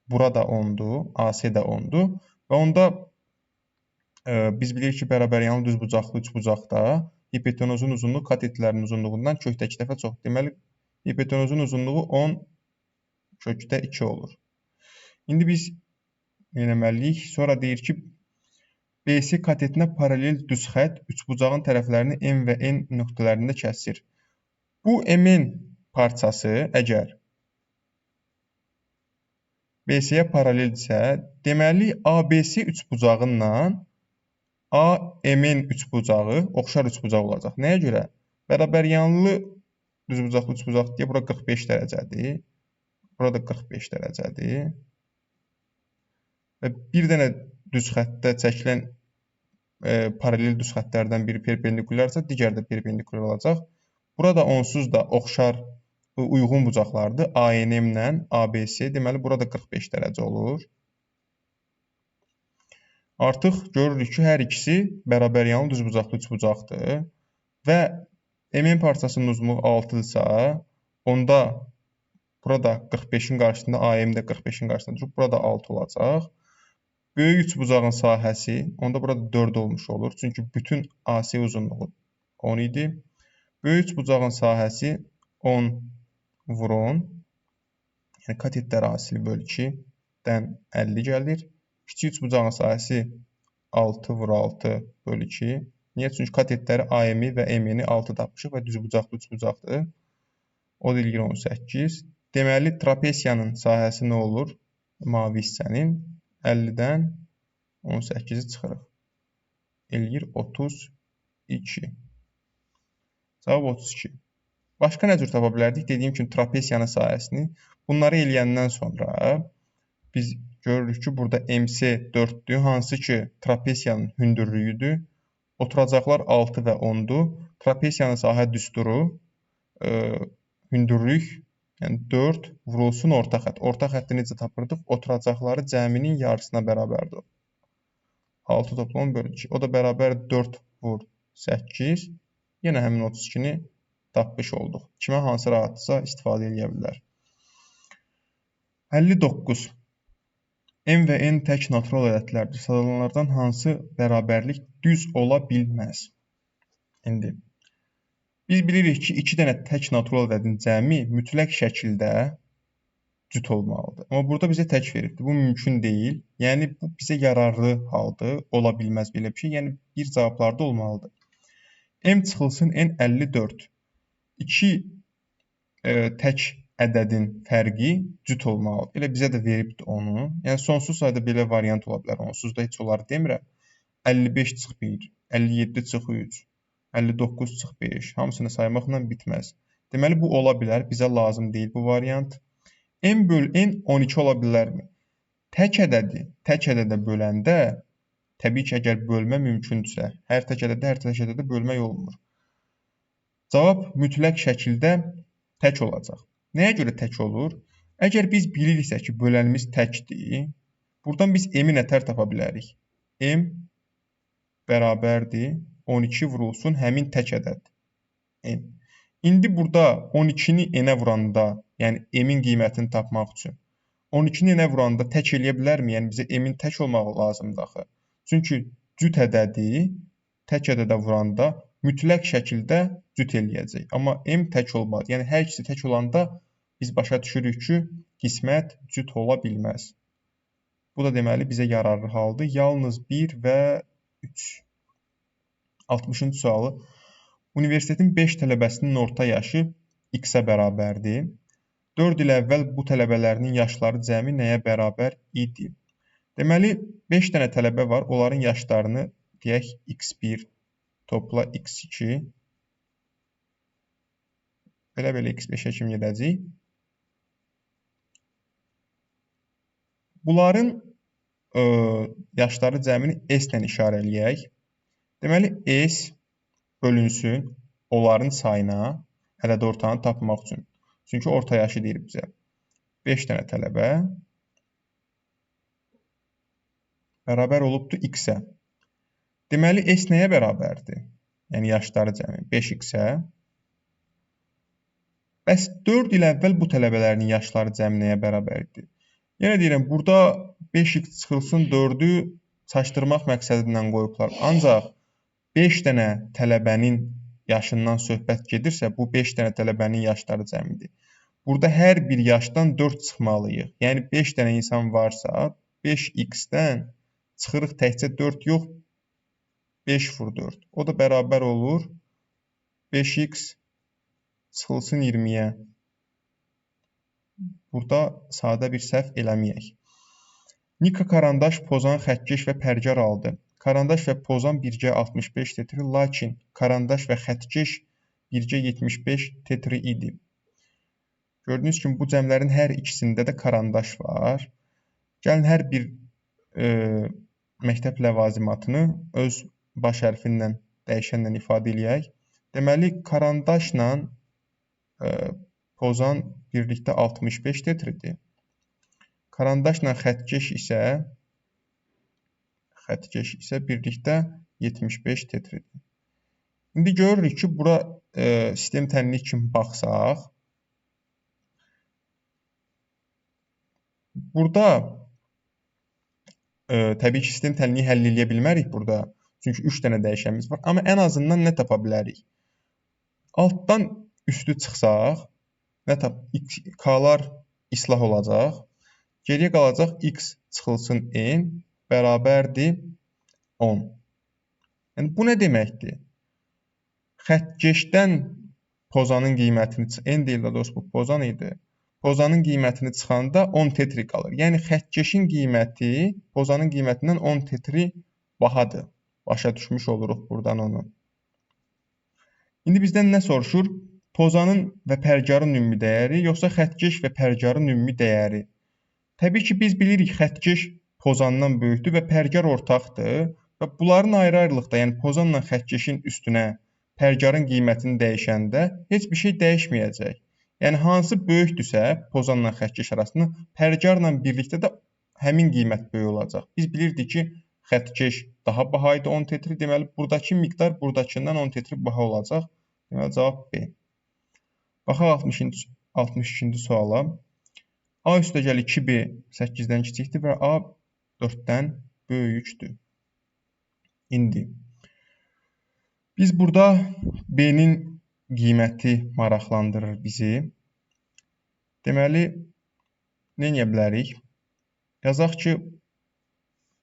burada 10-dur, AC də 10-dur və onda biz bilirik ki, bərabəryanlı düzbucaqlı üçbucaqda hipotenuzun uzunluğu katetlərin uzunluğundan kökdə 2 dəfə çox. Deməli, hipotenuzun uzunluğu 10 kökdə 2 olur. İndi biz eləməliyik. Sonra deyir ki, BC katetinə paralel düz xətt üçbucağın tərəflərini M və N nöqtələrində kəsir. Bu M-in parçası əgər BC-yə paraleldirsə, deməli ABC üçbucağından AM-in üçbucağı oxşar üçbucaq olacaq. Nəyə görə? Bərabəryanlı düzbucaqlı üçbucaq deyə bura 45 dərəcədir. Burada 45 dərəcədir. Və bir dənə düz xəttdə çəkilən paralel düz xəttlərdən biri perpendikulyarsa, digər də perpendikulyar olacaq. Burada onsuz da oxşar uyğun bucaqlardır. ANM ilə ABC. Deməli, burada 45 dərəcə olur. Artıq görürük ki, hər ikisi bərabəryanlı düzbucaqlı üçbucaqdır və M-in parçasının uzunluğu 6-dırsa, onda burada 45-in qarşısında AM də 45-in qarşısında durub, burada 6 olacaq. Böyük üçbucağın sahəsi, onda burada 4 olmuş olur. Çünki bütün AC uzunluğu 10 idi. Böyük üçbucağın sahəsi 10 vur 10. Yəni katetlər asili böl 2-dən 50 gəlir. Kiçik üçbucağın sahəsi 6 vur 6 böl 2. Niyə? Çünki katetləri AM-i və M-ni 6 tapmışıq və düzbucaqlı üçbucaqdır. O da eləyir 18. Deməli, trapesiyanın sahəsi nə olur? Mavi hissənin 50-dən 18-i çıxırıq. Eləyir 32. Cavab 32. Başqa nə cür tapa bilərdik? Dediyim kimi trapesiyanın sahəsini. Bunları eləyəndən sonra biz görürük ki, burada MC 4-dür, hansı ki trapesiyanın hündürlüyüdür. Oturacaqlar 6 və 10-dur. Trapesiyanın sahə düsturu hündürlük, yəni 4 vurulsun orta xətt. Orta xətti necə tapırdıq? Oturacaqları cəminin yarısına bərabərdir. 6 toplam bölü 2. O da bərabər 4 vur 8. Yenə həmin 32-ni tapmış olduq. Kimə hansı rahatdırsa istifadə edə bilər. 59. M və N tək natural ədədlərdir. Sadalanlardan hansı bərabərlik düz ola bilməz? İndi biz bilirik ki, 2 dənə tək natural ədədin cəmi mütləq şəkildə cüt olmalıdır. Amma burada bizə tək veribdir. Bu mümkün deyil. Yəni, bu bizə yararlı haldır. Ola bilməz belə bir şey. Yəni, bir cavablarda olmalıdır. M çıxılsın N 54. 2 tək ədədin fərqi cüt olmalıdır. Elə bizə də veribdir onu. Yəni, sonsuz sayda belə variant ola bilər. Onsuz da heç onları demirəm. 55 çıx 1, 57 çıx 3, 59 çıx 5. Hamısını saymaqla bitməz. Deməli, bu ola bilər. Bizə lazım deyil bu variant. M böl N 12 ola bilərmi? Tək ədədə böləndə, təbii ki, əgər bölmə mümkündürsə, hər tək ədədə bölmək olmur. Cavab mütləq şəkildə tək olacaq. Nəyə görə tək olur? Əgər biz biliriksə ki, bölənimiz təkdir, buradan biz M-i nətər tapa bilərik? M bərabərdir 12 vurulsun həmin tək ədəd. M. İndi burada 12-ni N-ə vuranda, yəni M-in qiymətini tapmaq üçün 12-ni N-ə vuranda tək eləyə bilərmi? Yəni bizə M-in tək olmağı lazımdır axı. Çünki cüt ədədi tək ədədə vuranda mütləq şəkildə cüt eləyəcək. Amma M tək olmadı. Yəni, hər ikisi tək olanda biz başa düşürük ki, qismət cüt ola bilməz. Bu da deməli bizə yararlı haldır. Yalnız 1 və 3. 60-cı sualı. Universitetin 5 tələbəsinin orta yaşı X-ə bərabərdir. 4 il əvvəl bu tələbələrinin yaşları cəmi nəyə bərabər idi? Deməli, 5 dənə tələbə var. Onların yaşlarını deyək X1 topla X2. Belə X5-ə kimi gedəcək. Bunların yaşları cəmini S ilə işarə eləyək. Deməli, S bölünsün onların sayına, hələ də ortanı tapmaq üçün. Çünki orta yaşı deyir bizə. 5 dənə tələbə bərabər olubdur X-ə. Deməli, S nəyə bərabərdir? Yəni, yaşları cəmi 5X-ə. Bəs 4 il əvvəl bu tələbələrin yaşları cəmi nəyə bərabərdir? Yenə deyirəm, burada 5X çıxılsın 4-ü çaşdırmaq məqsədilə qoyublar. Ancaq 5 dənə tələbənin yaşından söhbət gedirsə, bu 5 dənə tələbənin yaşları cəmidir. Burada hər bir yaşdan 4 çıxmalıyıq. Yəni, 5 dənə insan varsa, 5X-dən çıxırıq təkcə 4 yox, 5 vur 4. O da bərabər olur 5X çıxılsın 20-yə. Burada sadə bir səhv eləməyək. Nika karandaş, pozan, xəttkeş və pərgar aldı. Karandaş və pozan birgə 65 tetri, lakin karandaş və xəttkeş birgə 75 tetri idi. Gördüyünüz kimi, bu cəmlərin hər ikisində də karandaş var. Gəlin, hər bir məktəb ləvazimatını öz baş hərfindən, dəyişənlə ifadə eləyək. Deməli, karandaşla pozan birlikdə 65 tetridir. Karandaşla xəttkeş isə birlikdə 75 tetridir. İndi görürük ki, bura sistem tənliyi kimi baxsaq, burada təbii ki, sistem tənliyi həll eləyə bilmərik burada. Çünki 3 dənə dəyişənimiz var. Amma ən azından nə tapa bilərik? Altdan üstü çıxsaq, K-lar islah olacaq. Geriyə qalacaq X çıxılsın N bərabərdir 10. Yəni, bu nə deməkdir? Xəttkeşdən pozanın qiymətini, N deyil də dost, bu pozan idi. Pozanın qiymətini çıxanda 10 tetri qalır. Yəni, xəttkeşin qiyməti pozanın qiymətindən 10 tetri bahadır. Başa düşmüş oluruq buradan onu. İndi bizdən nə soruşur? Pozanın və pərgarın ümumi dəyəri, yoxsa xəttkeş və pərgarın ümumi dəyəri? Təbii ki, biz bilirik xəttkeş pozandan böyükdür və pərgar ortaqdır və bunların ayrı-ayrılıqda, yəni pozanla xəttkeşin üstünə pərgarın qiymətini dəyişəndə heç bir şey dəyişməyəcək. Yəni, hansı böyükdürsə pozanla xəttkeş arasında, pərgarla birlikdə də həmin qiymət böyük olacaq. Biz bilirdik ki, xəttkeş daha baha idi 10 tetri, deməli, buradakı miqdar buradakından 10 tetri baha olacaq. Deməli, cavab B. Baxaq 62-ci suala. A üstəgəl 2B 8-dən kiçikdir və A 4-dən böyükdür. İndi biz burada B-nin qiyməti maraqlandırır bizi. Deməli, nə edə bilərik? Yazaq ki,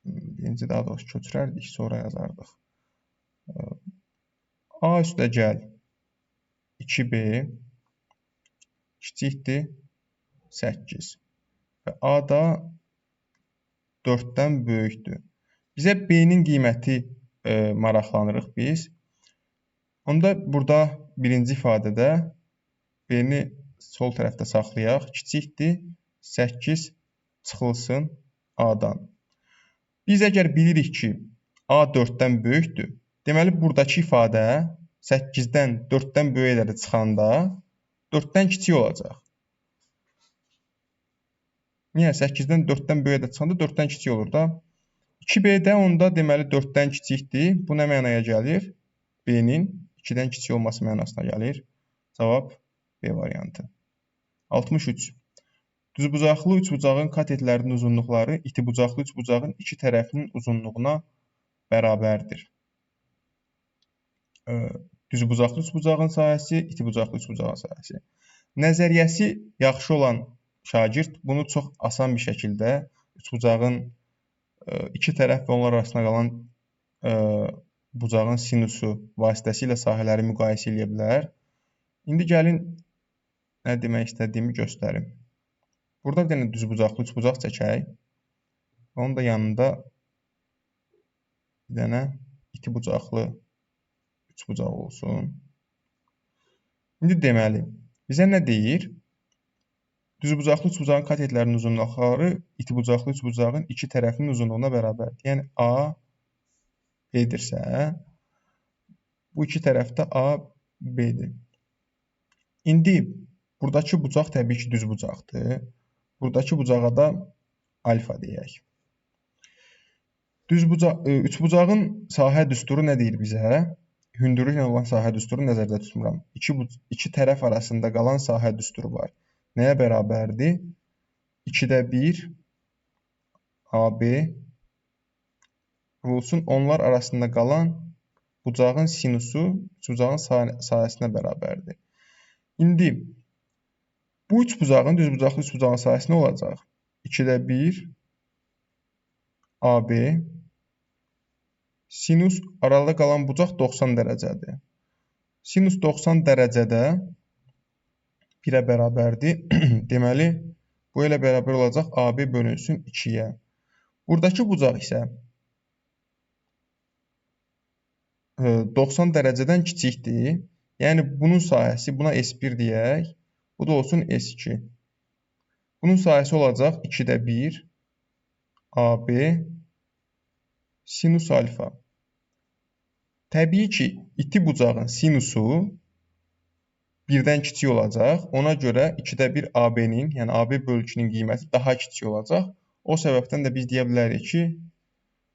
birinci daha doğrusu köçürərdik, sonra yazardıq. A üstəgəl 2B kiçikdir 8 və A da 4-dən böyükdür. Bizə B-nin qiyməti maraqlanırıq biz. Onda burada birinci ifadədə B-ni sol tərəfdə saxlayaq. Kiçikdir 8 çıxılsın A-dan. Biz əgər bilirik ki, A 4-dən böyükdür, deməli, buradakı ifadə 8-dən 4-dən böyük ədədə çıxanda 4-dən kiçik olacaq. Niyə? 8-dən 4-dən böyük ədəd çıxanda 4-dən kiçik olur da. 2B-də onda deməli 4-dən kiçikdir. Bu nə mənaya gəlir? B-nin 2-dən kiçik olması mənasına gəlir. Cavab B variantı. 63. Düzbucaqlı üçbucağın katetlərinin uzunluqları itibucaqlı üçbucağın iki tərəfinin uzunluğuna bərabərdir. Düzbucaqlı üçbucağın sahəsi, itibucaqlı üçbucağın sahəsi. Nəzəriyyəsi yaxşı olan şagird bunu çox asan bir şəkildə üçbucağın iki tərəf və onlar arasında qalan bucağın sinusu vasitəsilə sahələri müqayisə edə bilər. İndi gəlin nə demək istədiyimi göstərim. Burada bir dənə düzbucaqlı üçbucaq çəkək. Onun da yanında bir dənə itibucaqlı üçbucaq olsun. İndi deməli, bizə nə deyir? Düzbucaqlı üçbucağın katetlərinin uzunluqları itibucaqlı üçbucağın iki tərəfinin uzunluğuna bərabərdir. Yəni A B-dirsə, bu iki tərəf də A B-dir. İndi buradakı bucaq təbii ki, düz bucaqdır. Buradakı bucağa da alfa deyək. Üçbucağın sahə düsturu nə deyir bizə? Hündürlüklə olan sahə düsturu nəzərdə tutmuram. İki tərəf arasında qalan sahə düsturu var. Nəyə bərabərdir? 2də 1 AB vurulsun onlar arasında qalan bucağın sinusu bucağın sahəsinə bərabərdir. İndi bu üçbucağın düzbucaqlı üçbucağın sahəsi nə olacaq? 2də 1 AB sinus arada qalan bucaq 90 dərəcədir. Sinus 90 dərəcədə 1-ə bərabərdir. Deməli, bu elə bərabər olacaq AB bölünsün 2-yə. Buradakı bucaq isə 90 dərəcədən kiçikdir. Yəni, bunun sahəsi, buna S1 deyək, bu da olsun S2. Bunun sahəsi olacaq 2də 1 AB sinus alfa. Təbii ki, iti bucağın sinusu 1-dən kiçik olacaq. Ona görə 2də 1 AB-nin, yəni AB bölü 2-nin qiyməti daha kiçik olacaq. O səbəbdən də biz deyə bilərik ki,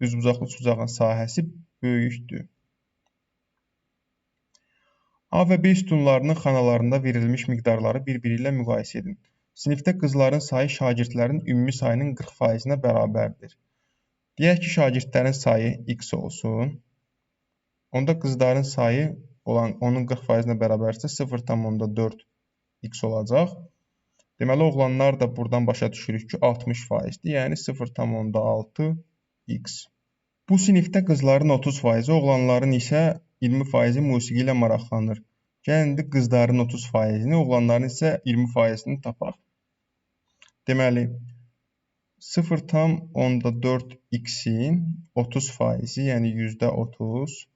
düzbucaqlı üçbucağın sahəsi böyükdür. A və B sütunlarının xanalarında verilmiş miqdarları bir-biri ilə müqayisə edin. Sinifdə qızların sayı şagirdlərin ümumi sayının 40%-nə bərabərdir. Deyək ki, şagirdlərin sayı x olsun. Onda qızların sayı olan onun 40%-nə bərabərsə 0,4 x olacaq. Deməli, oğlanlar da buradan başa düşürük ki, 60%-dir, yəni 0,6 x. Bu sinifdə qızların 30%, oğlanların isə 20%-i musiqi ilə maraqlanır. Gəlin indi qızların 30%-ni, oğlanların isə 20%-ni tapaq. Deməli, 0,4 x-in 30%-i, yəni %30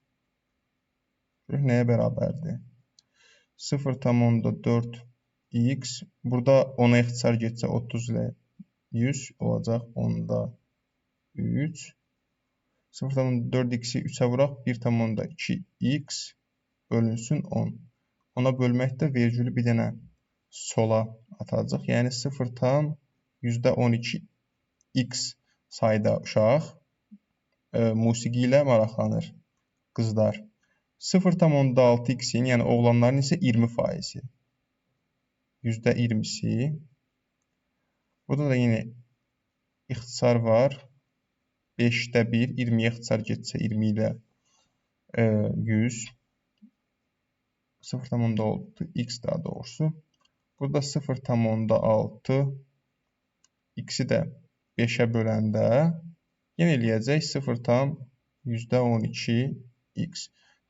nəyə bərabərdir? 0,4 x, burada 10-a ixtisar getsə 30 ilə 100 olacaq 10-da 3. 0,4 x-i 3-ə vuraq 1,2 x bölünsün 10. Ona bölməkdə vergülü bir dənə sola atacaq. Yəni 0,12 x sayda uşaq musiqi ilə maraqlanır. Qızlar. 0,6 x-in, yəni oğlanların isə 20%-i. %20-si. Burada da yine ixtisar var. 5'də 1, 20'ye ixtisar getsə 20 ilə 100. 0,6 x daha doğrusu. Burada 0,6 x'i də 5'ə böləndə yenə eləyəcək 0,12 x.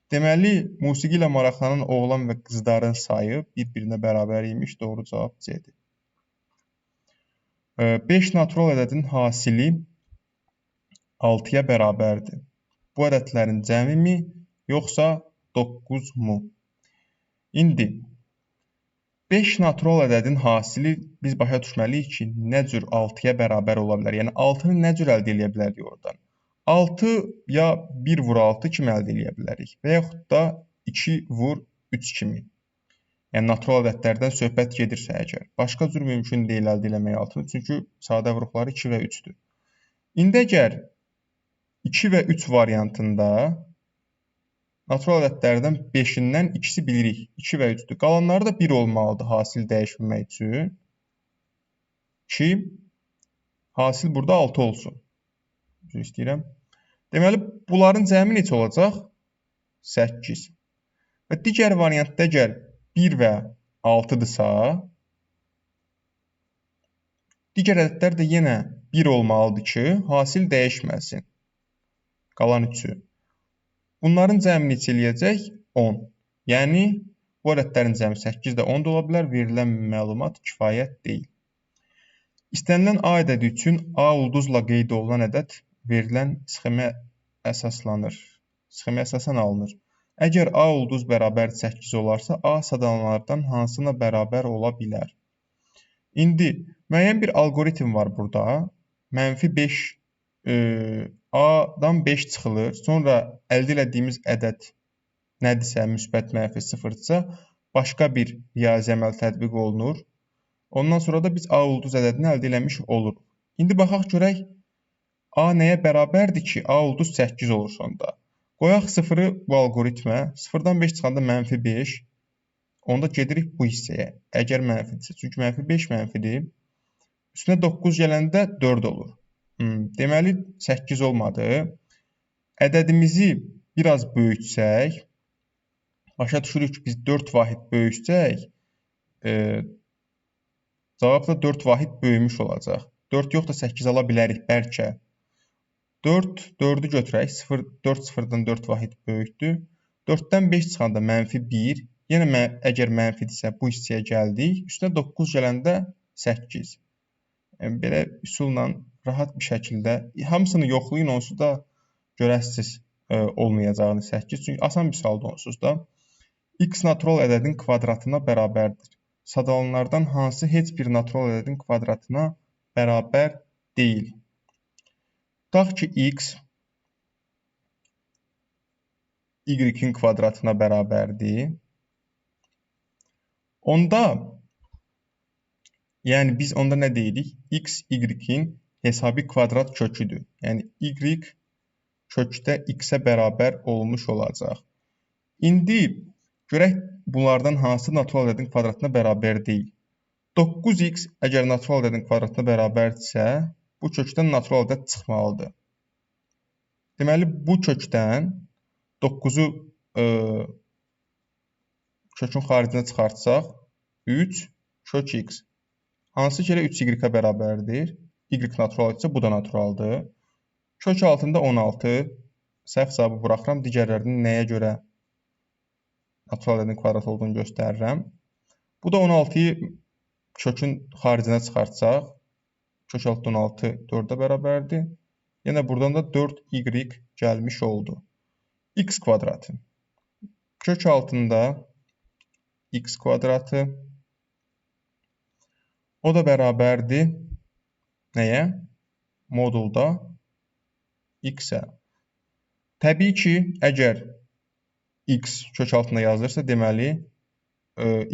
Deməli, musiqi ilə maraqlanan oğlan və qızların sayı bir-birinə bərabər imiş. Doğru cavab C-dir. 5 natural ədədin hasili 6-ya bərabərdir. Bu ədədlərin cəmi mi, yoxsa 9 mu? İndi 5 natural ədədin hasili biz başa düşməliyik ki, nə cür 6-ya bərabər ola bilər? Yəni 6-nı nə cür əldə edə bilərik oradan? 6 ya 1 vur 6 kimi əldə edə bilərik və yaxud da 2 vur 3 kimi. Yəni natural ədədlərdən söhbət gedirsə əgər. Başqa cür mümkün deyil əldə eləmək 6-nı, çünki sadə vuruqları 2 və 3-dür. İndi əgər 2 və 3 variantında natural ədədlərdən 5-indən ikisi bilirik. 2 və 3-dür. Qalanları da 1 olmalıdır hasil dəyişmək üçün ki, hasil burada 6 olsun. Üzr istəyirəm. Deməli, bunların cəmi neçə olacaq? 8. Və digər variantda əgər 1 və 6-dırsa, digər ədədlər də yenə 1 olmalıdır ki, hasil dəyişməsin. Qalan 3-ü. Bunların cəmi neçə eləyəcək? 10. Yəni, bu ədədlərin cəmi 8 də 10 da ola bilər, verilən məlumat kifayət deyil. İstənilən A ədədi üçün A ulduzla qeyd olunan ədəd verilən sxemə əsasən alınır. Əgər A ulduz bərabər 8 olarsa, A sadalanlardan hansına bərabər ola bilər? İndi müəyyən bir alqoritm var burada. -5 A-dan 5 çıxılır. Sonra əldə etdiyimiz ədəd nədirsə, müsbət mənfi sıfırdırsa, başqa bir riyazi əməl tətbiq olunur. Ondan sonra da biz A ulduz ədədini əldə eləmiş oluruq. İndi baxaq görək A nəyə bərabərdir ki, A ulduz 8 olur sonda. Qoyaq sıfırı bu alqoritmə. Sıfırdan 5 çıxanda -5. Onda gedirik bu hissəyə. Əgər mənfidirsə, çünki -5 mənfidir. Üstünə 9 gələndə 4 olur. Deməli 8 olmadı. Ədədimizi biraz böyütsək, başa düşürük ki, biz 4 vahid böyütsək, cavab da 4 vahid böyümüş olacaq. 4 yox da 8 ala bilərik bəlkə. 4-ü götürək. 4 sıfırdan 4 vahid böyükdür. 4-dən 5 çıxanda -1. Yenə əgər mənfidirsə bu hissəyə gəldik. Üstünə 9 gələndə 8. Yəni, belə üsulla rahat bir şəkildə hamısını yoxlayın, onsuz da görəsiniz olmayacağını 8. Çünki asan bir sualdır onsuz da. X natural ədədin kvadratına bərabərdir. Sadalanlardan hansı heç bir natural ədədin kvadratına bərabər deyil? Tutaq ki, X Y-in kvadratına bərabərdir. Onda, yəni biz onda nə deyirik? X, Y-in hesabi kvadrat köküdür. Yəni, Y kökdə X-ə bərabər olmuş olacaq. İndi, görək bunlardan hansı natural ədədin kvadratına bərabər deyil. 9x əgər natural ədədin kvadratına bərabərdirsə, bu kökdən natural ədəd çıxmalıdır. Deməli, bu kökdən 9-u kökün xaricinə çıxartsaq, 3 kök x. Hansı ki, 3y-ə bərabərdir. Y natural etsə, bu da naturaldır. Kök altında 16. Səhv cavabı buraxıram. Digərlərinin nəyə görə natural ədədin kvadrat olduğunu göstərirəm. Bu da 16-yı kökün xaricinə çıxartsaq, kök altında 16 4-ə bərabərdir. Yenə buradan da 4y gəlmiş oldu. X kvadratı. Kök altında x kvadratı. O da bərabərdir nəyə? Modulda x-ə. Təbii ki, əgər x kök altında yazılırsa, deməli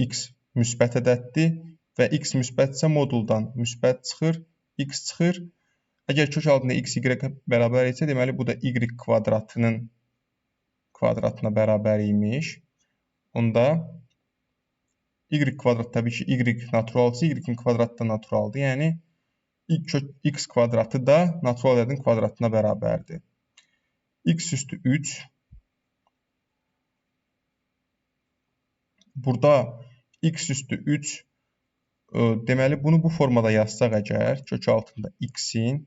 x müsbət ədəddir və x müsbətsə moduldan müsbət çıxır, x çıxır. Əgər kök altında x y bərabər etsə, deməli bu da y kvadratının kvadratına bərabər imiş. Onda y kvadrat təbii ki, y naturaldır, y-in kvadratı da naturaldır. Yəni, x kvadratı da natural ədədin kvadratına bərabərdir. X üstü 3. Burada x üstü 3. Deməli, bunu bu formada yazsaq əgər, kök altında x-in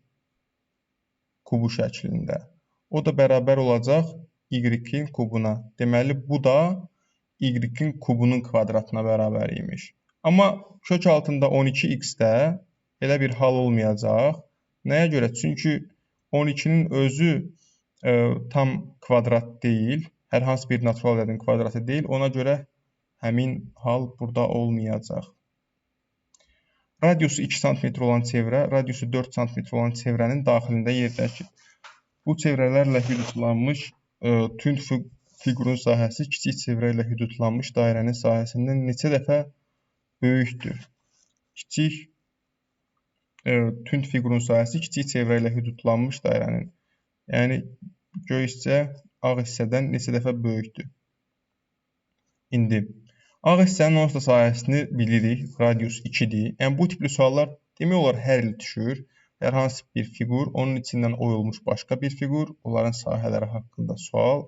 kubu şəklində. O da bərabər olacaq y-in kubuna. Deməli, bu da y-in kubunun kvadratına bərabər imiş. Amma kök altında 12x-də belə bir hal olmayacaq. Nəyə görə? Çünki 12-nin özü tam kvadrat deyil. Hər hansı bir natural ədədin kvadratı deyil. Ona görə həmin hal burada olmayacaq. Radiusu 2 sm olan çevrə, radiusu 4 sm olan çevrənin daxilində yerləşir. Bu çevrələrlə hüdudlanmış tünd fiqurun sahəsi kiçik çevrə ilə hüdudlanmış dairənin sahəsindən neçə dəfə böyükdür? Kiçik tünd fiqurun sahəsi kiçik çevrə ilə hüdudlanmış dairənin, yəni göy hissə ağ hissədən neçə dəfə böyükdür? İndi, ağ hissənin onsuz da sahəsini bilirik, radius 2-dir. Yəni, bu tipli suallar demək olar hər il düşür. Hər hansı bir fiqur, onun içindən oyulmuş başqa bir fiqur, onların sahələri haqqında sual.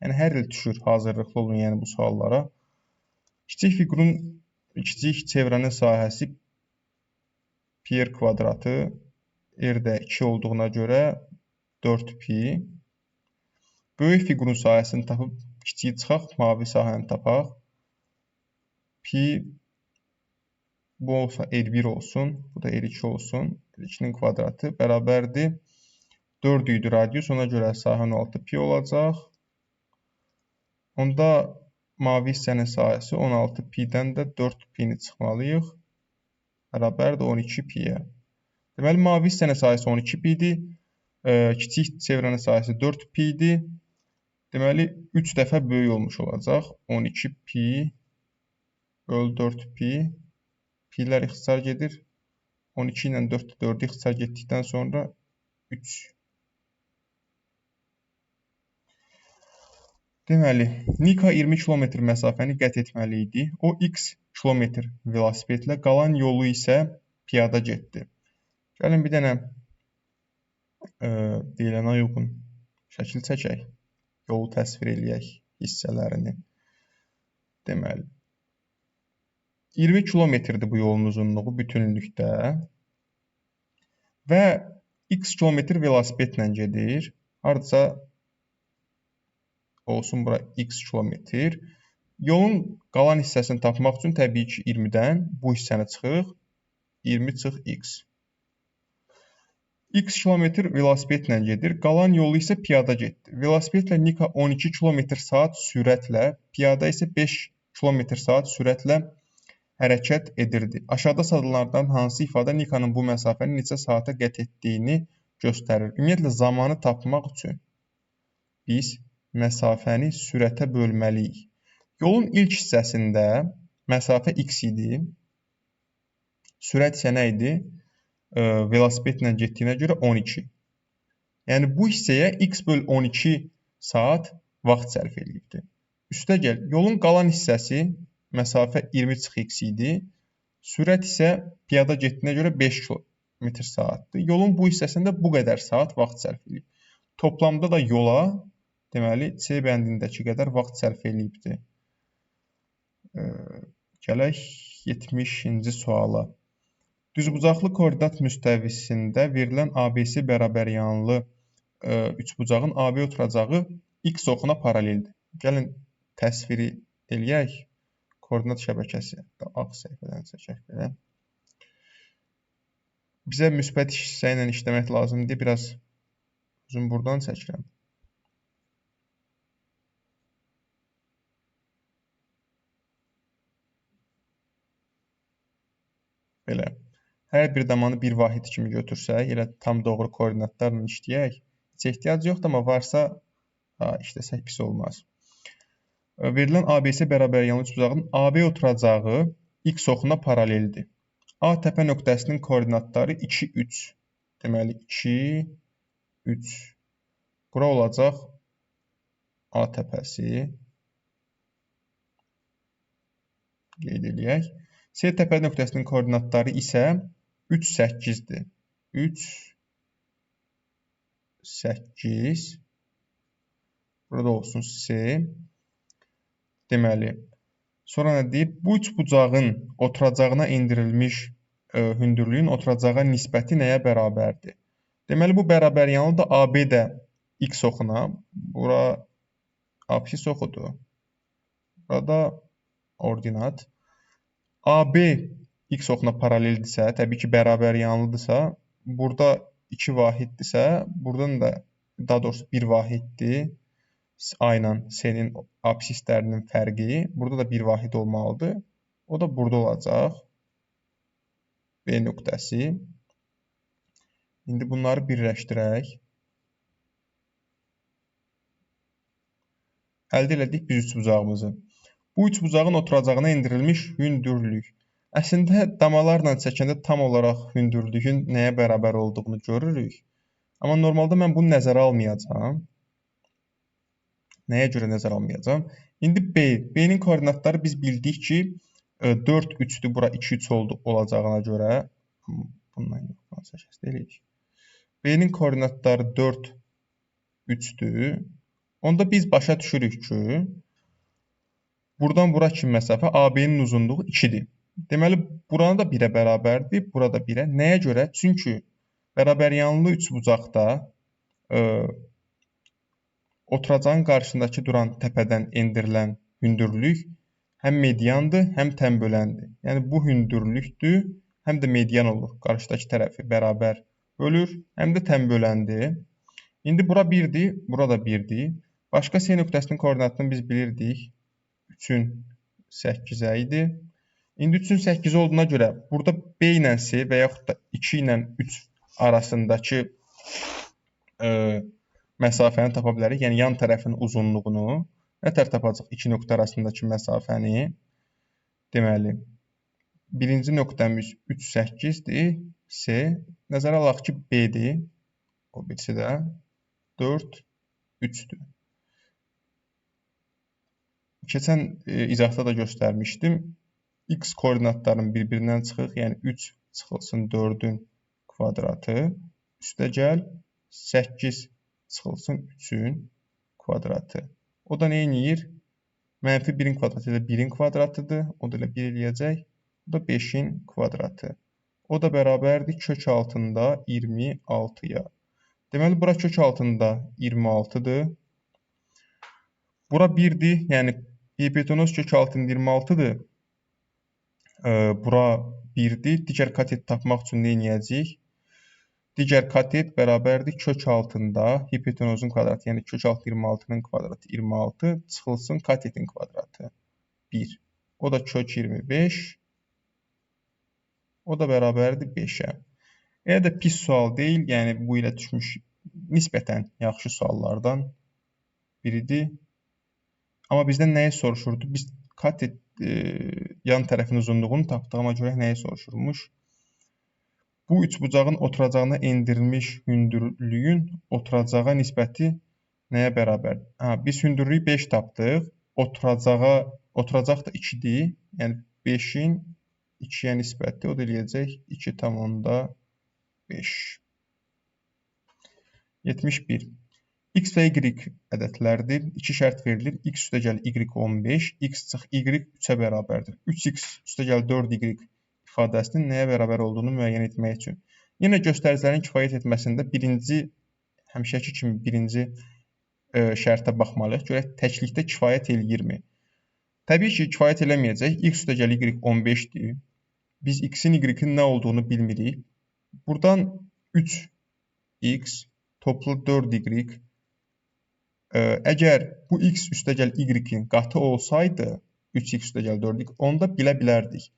Yəni, hər il düşür, hazırlıqlı olun yəni bu suallara. Kiçik fiqurun, kiçik çevrənin sahəsi pi r kvadratı, r-də 2 olduğuna görə 4pi. Böyük fiqurun sahəsini tapıb kiçiyi çıxaq, mavi sahəni tapaq. Pi bu olsa R1 olsun, bu da R2 olsun. R2-nin kvadratı bərabərdir. 4 idi radius, ona görə sahənin altı pi olacaq. Onda mavi hissənin sahəsi 16 pi'dən də 4 pi'ni çıxmalıyıq. bərabərdir 12 pi-yə. Deməli, mavi hissənin sayısı 12 pi-dir. Kiçik çevrənin sayısı 4 pi-dir. Deməli, 3 dəfə böyük olmuş olacaq. 12 pi bölü 4 pi. Pi-lər ixtisar gedir. 12 ilə 4 ixtisar getdikdən sonra 3. Deməli, Nika 20 kilometr məsafəni qət etməli idi. O, x kilometr velosipedlə, qalan yolu isə piyada getdi. Gəlin bir dənə deyilənə uyğun şəkil çəkək. Yolu təsvir eləyək hissələrini. Deməli, 20 kilometrdir bu yolun uzunluğu bütünlükdə və x kilometr velosipedlə gedir. Hardasa olsun bura x kilometr. Yolun qalan hissəsini tapmaq üçün təbii ki 20-dən bu hissəni çıxıq. 20 çıx x. X kilometr velosipedlə gedir. Qalan yolu isə piyada getdi. Velosipedlə Nika 12 km/saat sürətlə, piyada isə 5 km/saat sürətlə hərəkət edirdi. Aşağıda sadılanlardan hansı ifadə Nikanın bu məsafəni neçə saata qət etdiyini göstərir? Ümumiyyətlə, zamanı tapmaq üçün biz məsafəni sürətə bölməliyik. Yolun ilk hissəsində məsafə x idi. Sürət isə nə idi? Velosipedlə getdiyinə görə 12. Yəni, bu hissəyə x bölü 12 saat vaxt sərf edilibdir. Üstə gəl, yolun qalan hissəsi məsafə 20 çıx x idi. Sürət isə piyada getdiyinə görə 5 km/saatdır. Yolun bu hissəsində bu qədər saat vaxt sərf edilib. Toplamda da yola, deməli, C bəndindəki qədər vaxt sərf edilibdir. Gələk 70-ci suala. Düzbucaqlı koordinat müstəvisində verilən ABC bərabəryanlı üçbucağın AB oturacağı x oxuna paraleldir. Gəlin təsviri eləyək. Koordinat şəbəkəsi ağ səhifədən çəkək belə. Bizə müsbət hissə ilə işləmək lazımdır. Biraz uzun buradan çəkirəm. Belə. Hər bir damanı bir vahid kimi götürsək, elə tam doğru koordinatlarla işləyək. Heç ehtiyac yoxdur, amma varsa işləsək pis olmaz. Verilən ABC bərabəryanlı üçbucağın AB oturacağı x oxuna paraleldir. A təpə nöqtəsinin koordinatları 2, 3. Deməli, 2, 3. Bura olacaq A təpəsi. Qeyd eləyək. C təpə nöqtəsinin koordinatları isə 3, 8-dir. 3, 8. Burada olsun C. Deməli, sonra nə deyir? Bu üçbucağın oturacağına endirilmiş hündürlüyün oturacağa nisbəti nəyə bərabərdir? Deməli, bu bərabəryanlı da AB də x oxuna. Bura absis oxudur. Burada ordinat. AB x oxuna paraleldirsə, təbii ki, bərabəryanlıdırsa, burada 2 vahiddirsə, buradan da, daha doğrusu 1 vahiddir. A ilə C-nin absislərinin fərqi. Burada da 1 vahid olmalıdır. O da burada olacaq. B nöqtəsi. İndi bunları birləşdirək. Əldə elədik biz üçbucağımızı. Bu üçbucağın oturacağına endirilmiş hündürlük. Əslində, damalarla çəkəndə tam olaraq hündürlüyün nəyə bərabər olduğunu görürük. Amma normalda mən bunu nəzərə almayacağam. Nəyə görə nəzərə almayacağam? İndi B. B-nin koordinatları biz bildik ki, 4, 3-dür. Bura 2, 3 olacağına görə. Bundan yox. B-nin koordinatları 4, 3-dür. Onda biz başa düşürük ki, buradan bura kimi məsafə AB-nin uzunluğu 2-dir. Deməli, buranı da 1-ə bərabərdir, burada 1-ə. Nəyə görə? Çünki bərabəryanlı üçbucaqda oturacağın qarşısındakı duran təpədən endirilən hündürlük həm mediandır, həm tənböləndir. Yəni, bu hündürlükdür, həm də median olur. Qarşıdakı tərəfi bərabər bölür, həm də tənböləndir. İndi bura 1-dir, bura da 1-dir. Başqa C nöqtəsinin koordinatını biz bilirdik. 3-ün 8-ə idi. İndi 3-ün 8 olduğuna görə burada B ilə C və yaxud da 2 ilə 3 arasındakı məsafəni tapa bilərik. Yəni yan tərəfin uzunluğunu nətər tapacaq 2 nöqtə arasındakı məsafəni? Deməli, birinci nöqtəmiz 3, 8-dir. C. Nəzərə alaq ki, B-dir. O birisi də 4, 3-dür. Keçən izahda da göstərmişdim. X koordinatların bir-birindən çıxıq, yəni 3 çıxılsın 4-ün kvadratı, üstə gəl 8 çıxılsın 3-ün kvadratı. O da nə edir? Mənfi 1-in kvadratı ilə 1-in kvadratıdır. O da ilə 1 eləyəcək. Bu da 5-in kvadratı. O da bərabərdir kök altında 26-ya. Deməli, bura kök altında 26-dır. Bura 1-dir, yəni hipotenuz kök altında 26-dır. Bura 1-dir. Digər katet tapmaq üçün nə edəcəyik? Digər katet bərabərdir kök altında hipotenuzun kvadratı, yəni kök altı 26-nın kvadratı 26 çıxılsın katetin kvadratı 1. O da kök 25. O da bərabərdir 5-ə. Elə də pis sual deyil, yəni bu ilə düşmüş nisbətən yaxşı suallardan biridir. Amma bizdən nəyi soruşurdu? Biz katet yan tərəfin uzunluğunu tapdığıma görə nəyi soruşurmuş? Bu üçbucağın oturacağına endirilmiş hündürlüyün oturacağa nisbəti nəyə bərabərdir? Biz hündürlüyü 5 tapdıq. Oturacaq da 2-dir. Yəni 5-in 2-yə nisbəti o da eləyəcək 2,5. 71. X və Y ədədlərdir. 2 şərt verilir. X üstəgəl Y 15, X çıx Y 3-ə bərabərdir. 3X üstəgəl 4Y ifadəsinin nəyə bərabər olduğunu müəyyən etmək üçün. Yenə göstəricilərin kifayət etməsində həmişəki kimi birinci şərtə baxmalıyıq. Görək, təklikdə kifayət eləyirmi? Təbii ki, kifayət eləməyəcək. X üstəgəl Y 15-dir. Biz X-in Y-in nə olduğunu bilmirik. Buradan 3X toplu 4Y. Əgər bu X üstəgəl Y-in qatı olsaydı, 3X üstəgəl 4Y, onda bilə bilərdik.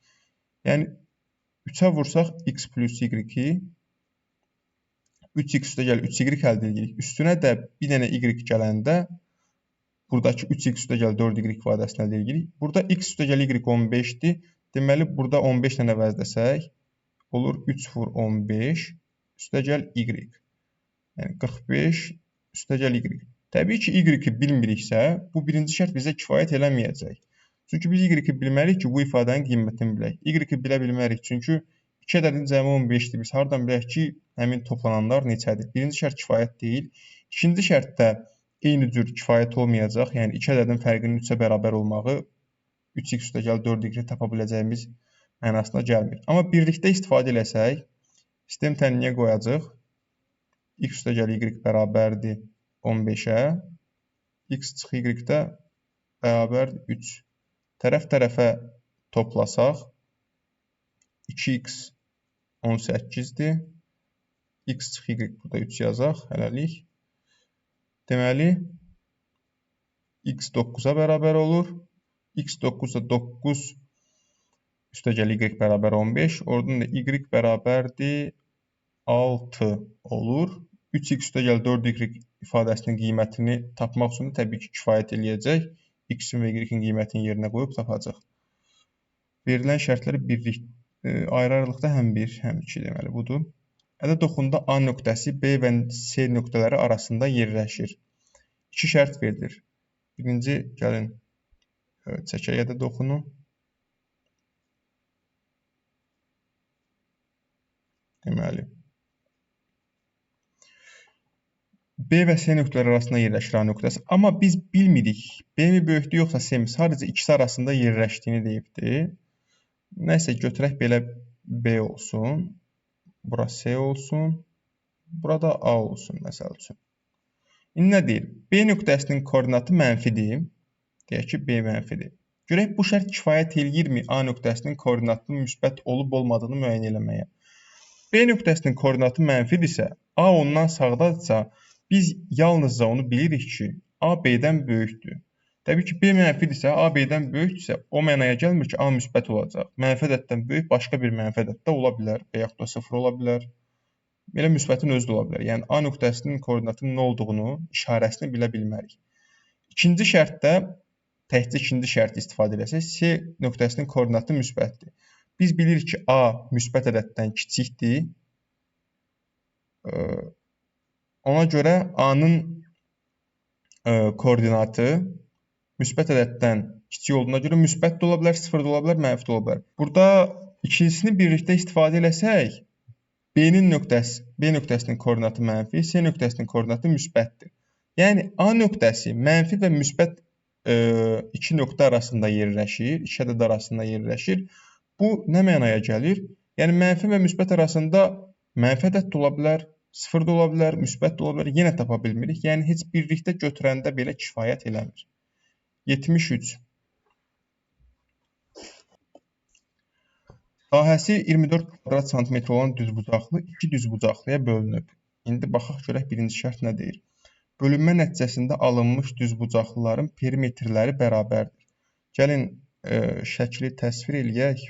Yəni, 3-ə vursaq X plus Y-i, 3X üstəgəl 3Y əldə edirik. Üstünə də bir dənə Y gələndə, buradakı 3X üstəgəl 4Y ifadəsini əldə edirik. Burada X üstəgəl Y 15-dir. Deməli, burada 15 dənə vəzdəsək, olur 3 vur 15 üstəgəl Y. Yəni, 45 üstəgəl Y. Təbii ki, Y-i bilmiriksə, bu birinci şərt bizə kifayət eləməyəcək. Çünki biz Y-i bilməliyik ki, bu ifadənin qiymətini bilək. Y-i bilə bilmərik, çünki 2 ədədin cəmi 15-dir. Biz hardan bilək ki, həmin toplananlar neçədir? Birinci şərt kifayət deyil. İkinci şərtdə eyni cür kifayət olmayacaq. Yəni, 2 ədədin fərqinin 3-ə bərabər olmağı 3x üstəgəl 4y tapa biləcəyimiz mənasına gəlmir. Amma birlikdə istifadə eləsək, sistem tənliyə qoyacaq. X üstəgəl Y bərabərdir 15-ə. X çıx Y də bərabərdir 3. Tərəf-tərəfə toplasaq, 2x 18-dir. X çıx Y burada 3 yazaq, hələlik. Deməli, x 9-a bərabər olur. X 9-da 9 üstəgəl Y bərabər 15. Oradan da Y bərabərdir 6 olur. 3x üstəgəl 4Y ifadəsinin qiymətini tapmaq üçün təbii ki, kifayət eləyəcək. X-in və Y-in qiymətini yerinə qoyub tapacaq. Verilən şərtləri ayrı-ayrılıqda həm 1, həm 2 deməli budur. Ədəd oxunda A nöqtəsi B və C nöqtələri arasında yerləşir. 2 şərt verilir. Birinci, gəlin, çəkək ədəd oxunu. Deməli, B və C nöqtələri arasında yerləşir A nöqtəsi. Amma biz bilmirik, B mi böyükdür, yoxsa C mi? Sadəcə ikisi arasında yerləşdiyini deyibdir. Nəsə, götürək belə B olsun. Bura C olsun. Burada A olsun, məsəl üçün. İndi nə deyir? B nöqtəsinin koordinatı mənfidir. Deyək ki, B mənfidir. Görək, bu şərt kifayət eləyirmi A nöqtəsinin koordinatının müsbət olub-olmadığını müəyyən eləməyə? B nöqtəsinin koordinatı mənfidirsə, A ondan sağdadırsa, biz yalnızca onu bilirik ki, A B-dən böyükdür. Təbii ki, B mənfidirsə, A B-dən böyükdürsə, o mənaya gəlmir ki, A müsbət olacaq. Mənfi ədəddən böyük başqa bir mənfi ədəd də ola bilər və yaxud da 0 ola bilər. Belə müsbətin özü də ola bilər. Yəni A nöqtəsinin koordinatının nə olduğunu, işarəsini bilə bilmərik. İkinci şərtdə təkcə ikinci şərti istifadə etsək, C nöqtəsinin koordinatı müsbətdir. Biz bilirik ki, A müsbət ədəddən kiçikdir. Ona görə A-nın koordinatı müsbət ədəddən kiçik olduğuna görə müsbət də ola bilər, 0 da ola bilər, mənfi də ola bilər. Burada ikincisini birlikdə istifadə eləsək, B nöqtəsinin koordinatı mənfi, C nöqtəsinin koordinatı müsbətdir. Yəni A nöqtəsi mənfi və müsbət iki nöqtə arasında yerləşir, iki ədəd arasında yerləşir. Bu nə mənaya gəlir? Yəni mənfi və müsbət arasında mənfi ədəd də ola bilər, 0 da ola bilər, müsbət də ola bilər, yenə tapa bilmirik. Yəni heç birlikdə götürəndə belə kifayət eləmir. 73. Sahəsi 24 kvadrat santimetr olan düzbucaqlı iki düzbucaqlıya bölünüb. İndi baxaq görək birinci şərt nə deyir. Bölünmə nəticəsində alınmış düzbucaqlıların perimetrləri bərabərdir. Gəlin şəkli təsvir eləyək.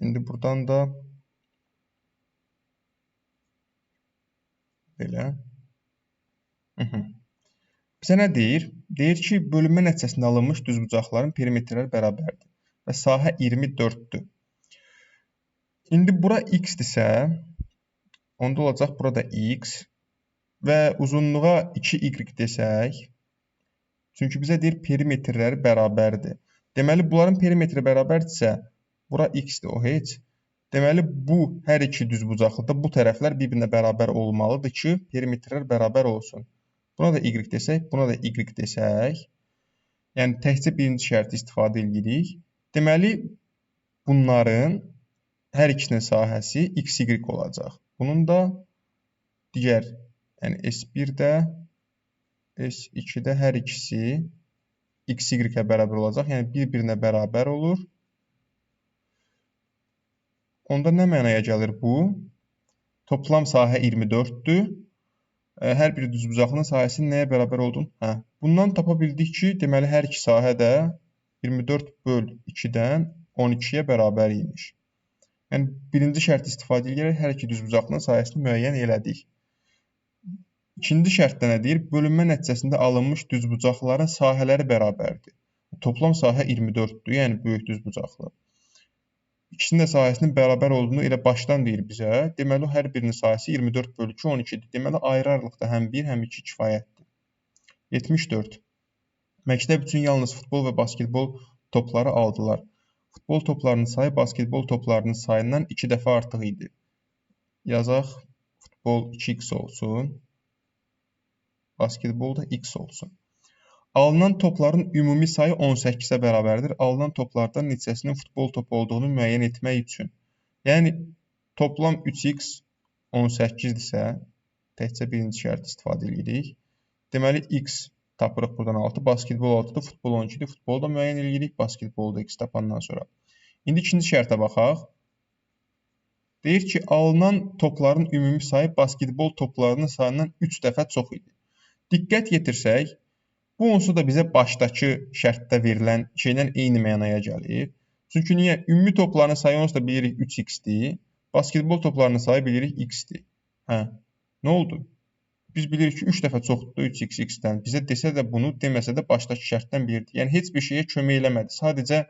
İndi buradan da belə. Bizə nə deyir? Deyir ki, bölünmə nəticəsində alınmış düzbucaqların perimetrləri bərabərdir və sahə 24-dür. İndi bura x-dirsə, onda olacaq burada x və uzunluğa 2y desək, çünki bizə deyir perimetrləri bərabərdir. Deməli, bunların perimetri bərabərdirsə, bura x-dir o heç. Deməli, bu hər iki düzbucaqlıda bu tərəflər bir-birinə bərabər olmalıdır ki, perimetrlər bərabər olsun. Buna da y desək, buna da y desək, yəni təkcə birinci şərti istifadə edirik. Deməli, bunların hər ikisinin sahəsi x-y olacaq. Bunun da digər, yəni S1-də, S2-də hər ikisi x-y-ə bərabər olacaq. Yəni, bir-birinə bərabər olur. Onda nə mənaya gəlir bu? Toplam sahə 24-dür. Hər bir düzbucaqlının sahəsinin nəyə bərabər olduğunu. Bundan tapa bildik ki, deməli hər iki sahə də 24 böl 2-dən 12-yə bərabər imiş. Yəni birinci şərt istifadə edərək hər iki düzbucaqlının sahəsini müəyyən elədik. İkinci şərtdə nə deyir? Bölünmə nəticəsində alınmış düzbucaqlıların sahələri bərabərdir. Toplam sahə 24-dür, yəni böyük düzbucaqlı. İkisinin də sahəsinin bərabər olduğunu elə başdan deyir bizə. Deməli, hər birinin sahəsi 24 bölü 2, 12-dir. Deməli, ayrı aralıqda həm 1, həm 2 kifayətdir. 74. Məktəb üçün yalnız futbol və basketbol topları aldılar. Futbol toplarının sayı basketbol toplarının sayından 2 dəfə artıq idi. Yazaq, futbol 2x olsun, basketbol da x olsun. Alınan topların ümumi sayı 18-ə bərabərdir. Alınan toplardan neçəsinin futbol topu olduğunu müəyyən etmək üçün. Yəni, toplam 3x 18-dirsə, təkcə birinci şərt istifadə edirik. Deməli, x tapırıq buradan 6, basketbol 6-dır, futbol 12-dir. Futbolu da müəyyən edirik, basketbolu da x tapandan sonra. İndi ikinci şərtə baxaq. Deyir ki, alınan topların ümumi sayı basketbol toplarının sayından 3 dəfə çox idi. Diqqət yetirsək, bu onsuz da bizə başdakı şərtdə verilən şeylə eyni mənaya gəlir. Çünki niyə? Ümumi topların sayı onsuz da bilirik 3x-dir. Basketbol toplarının sayı bilirik x-dir. Nə oldu? Biz bilirik ki, 3 dəfə çoxdur 3x x-dən. Bizə desə də bunu, deməsə də başdakı şərtdən biridir. Yəni, heç bir şeyə kömək eləmədi. Sadəcə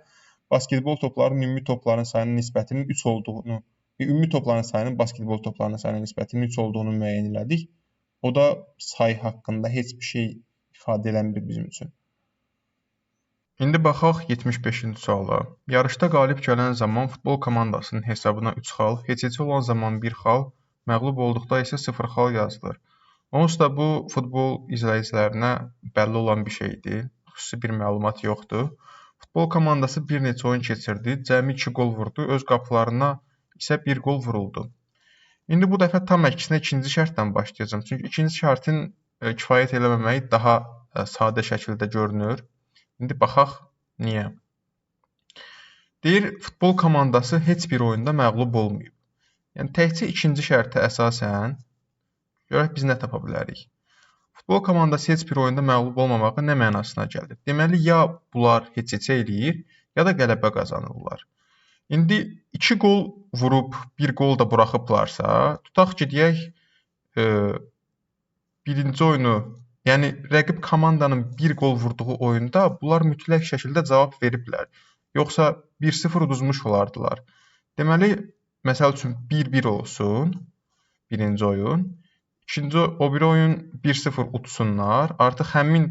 basketbol toplarının ümumi toplarının sayının nisbətinin 3 olduğunu, ümumi toplarının sayının basketbol toplarının sayının nisbətinin 3 olduğunu müəyyən elədik. O da sayı haqqında heç bir şey ifadə eləmir bizim üçün. İndi baxaq 75-ci suala. Yarışda qalib gələn zaman futbol komandasının hesabına 3 xal, heçəci olan zaman 1 xal, məğlub olduqda isə 0 xal yazılır. Onsuz da bu futbol izləyicilərinə bəlli olan bir şeydir. Xüsusi bir məlumat yoxdur. Futbol komandası bir neçə oyun keçirdi, cəmi 2 qol vurdu, öz qapılarına isə 1 qol vuruldu. İndi bu dəfə tam əksinə ikinci şərtdən başlayacağım. Çünki ikinci şərtin kifayət eləməməyi daha sadə şəkildə görünür. İndi baxaq niyə? Deyir, futbol komandası heç bir oyunda məğlub olmayıb. Yəni təkcə ikinci şərtə əsasən görək biz nə tapa bilərik. Futbol komandası heç bir oyunda məğlub olmamağı nə mənasına gəlir? Deməli, ya bunlar heç eləyir, ya da qələbə qazanırlar. İndi 2 qol vurub, 1 qol da buraxıblarsa, tutaq ki, deyək, birinci oyunu, yəni rəqib komandanın 1 qol vurduğu oyunda bunlar mütləq şəkildə cavab veriblər. Yoxsa 1-0 uduzmuş olardılar. Deməli, məsəl üçün 1-1 olsun birinci oyun. İkinci o biri oyun 1-0 utsunlar. Artıq həmin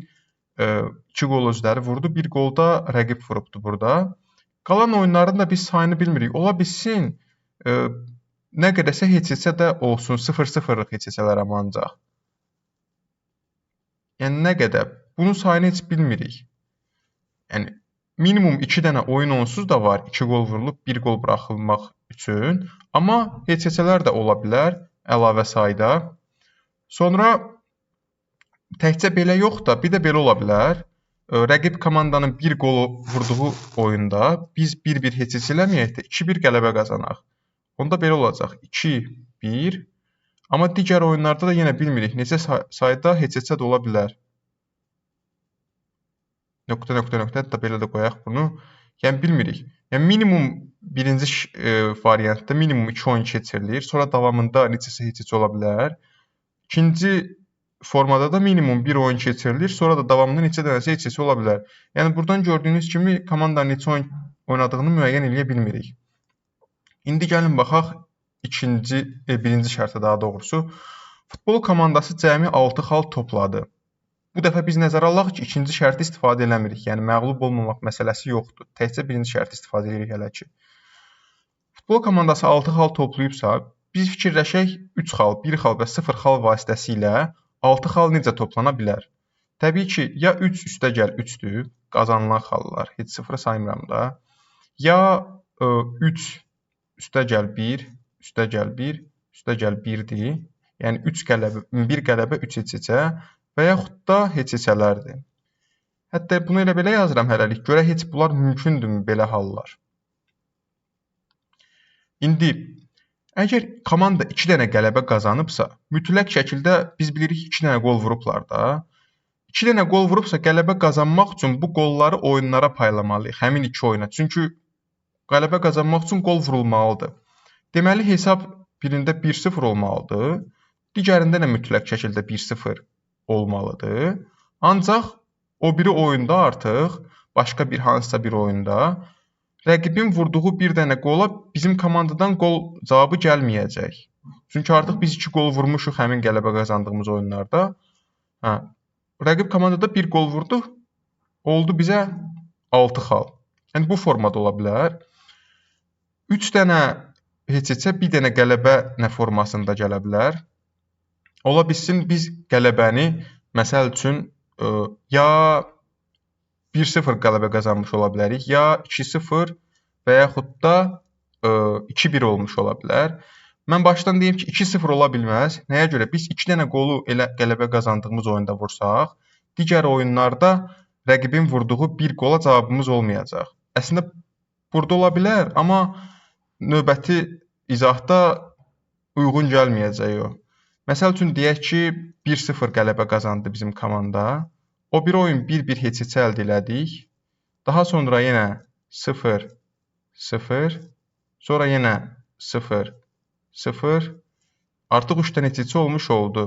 2 qol özləri vurdu, 1 qol da rəqib vurubdu burada. Qalan oyunların da biz sayını bilmirik. Ola bilsin nə qədərsə heç-heçə də olsun, 0-0-lıq heç-heçələr ancaq. Yəni nə qədər? Bunun sayını heç bilmirik. Yəni minimum 2 dənə oyun onsuz da var. 2 qol vurulub, 1 qol buraxılmaq üçün. Amma heç-heçələr də ola bilər əlavə sayda. Sonra təkcə belə yox da, bir də belə ola bilər. Rəqib komandanın 1 qolu vurduğu oyunda biz 1-1 heç eləməyək də 2-1 qələbə qazanaq. Onda belə olacaq. 2-1. Amma digər oyunlarda da yenə bilmirik. Neçə sayda heç də ola bilər. Nöqtə da belə də qoyaq bunu. Yəni bilmirik. Yəni minimum birinci variantda minimum 2 oyun keçirilir. Sonra davamında neçəsə heç ola bilər. İkinci formada da minimum 1 oyun keçirilir. Sonra da davamında neçə dənəsə heç ola bilər. Yəni buradan gördüyünüz kimi komandanın neçə oyun oynadığını müəyyən edə bilmirik. İndi gəlin baxaq birinci şərtə daha doğrusu. Futbol komandası cəmi 6 xal topladı. Bu dəfə biz nəzərə alaq ki, ikinci şərti istifadə eləmirik. Yəni məğlub olmamaq məsələsi yoxdur. Təkcə birinci şərti istifadə edirik hələ ki. Futbol komandası 6 xal toplayıbsa, biz fikirləşək 3 xal, 1 xal və 0 xal vasitəsilə 6 xal necə toplana bilər? Təbii ki, ya 3 üstəgəl 3-dür, qazanılan xallar, heç 0 saymıram da. Ya 3 üstəgəl 1, üstəgəl 1, üstəgəl 1-dir. Yəni 1 qələbə 3 heç-heçə və yaxud da heç-heçələrdir. Hətta bunu elə belə yazıram hələlik. Görək heç bunlar mümkündürmü belə hallar? İndi əgər komanda 2 dənə qələbə qazanıbsa, mütləq şəkildə biz bilirik 2 dənə qol vurublar da. 2 dənə qol vurubsa qələbə qazanmaq üçün bu qolları oyunlara paylamalıyıq, həmin 2 oyuna. Çünki qələbə qazanmaq üçün qol vurulmalıdır. Deməli hesab birində 1-0 olmalıdır, digərində də mütləq şəkildə 1-0 olmalıdır. Ancaq o biri oyunda artıq başqa bir hansısa bir oyunda rəqibin vurduğu bir dənə qola bizim komandadan qol cavabı gəlməyəcək. Çünki artıq biz 2 qol vurmuşuq həmin qələbə qazandığımız oyunlarda. Rəqib komandada 1 qol vurdu, oldu bizə 6 xal. Yəni bu formada ola bilər. 3 dənə heç-heçə, bir dənə qələbə nə formasında gələ bilər. Ola bilsin biz qələbəni məsəl üçün ya 1-0 qələbə qazanmış ola bilərik, ya 2-0 və yaxud da 2-1 olmuş ola bilər. Mən başdan deyim ki, 2-0 ola bilməz. Nəyə görə? Biz 2 dənə qolu elə qələbə qazandığımız oyunda vursaq, digər oyunlarda rəqibin vurduğu 1 qola cavabımız olmayacaq. Əslində burada ola bilər, amma növbəti izahda uyğun gəlməyəcək o. Məsəl üçün deyək ki, 1-0 qələbə qazandı bizim komanda. O bir oyun 1-1 heç-heçə əldə elədik. Daha sonra yenə 0-0, sonra yenə 0-0. Artıq 3 dənə heç-heçə olmuş oldu.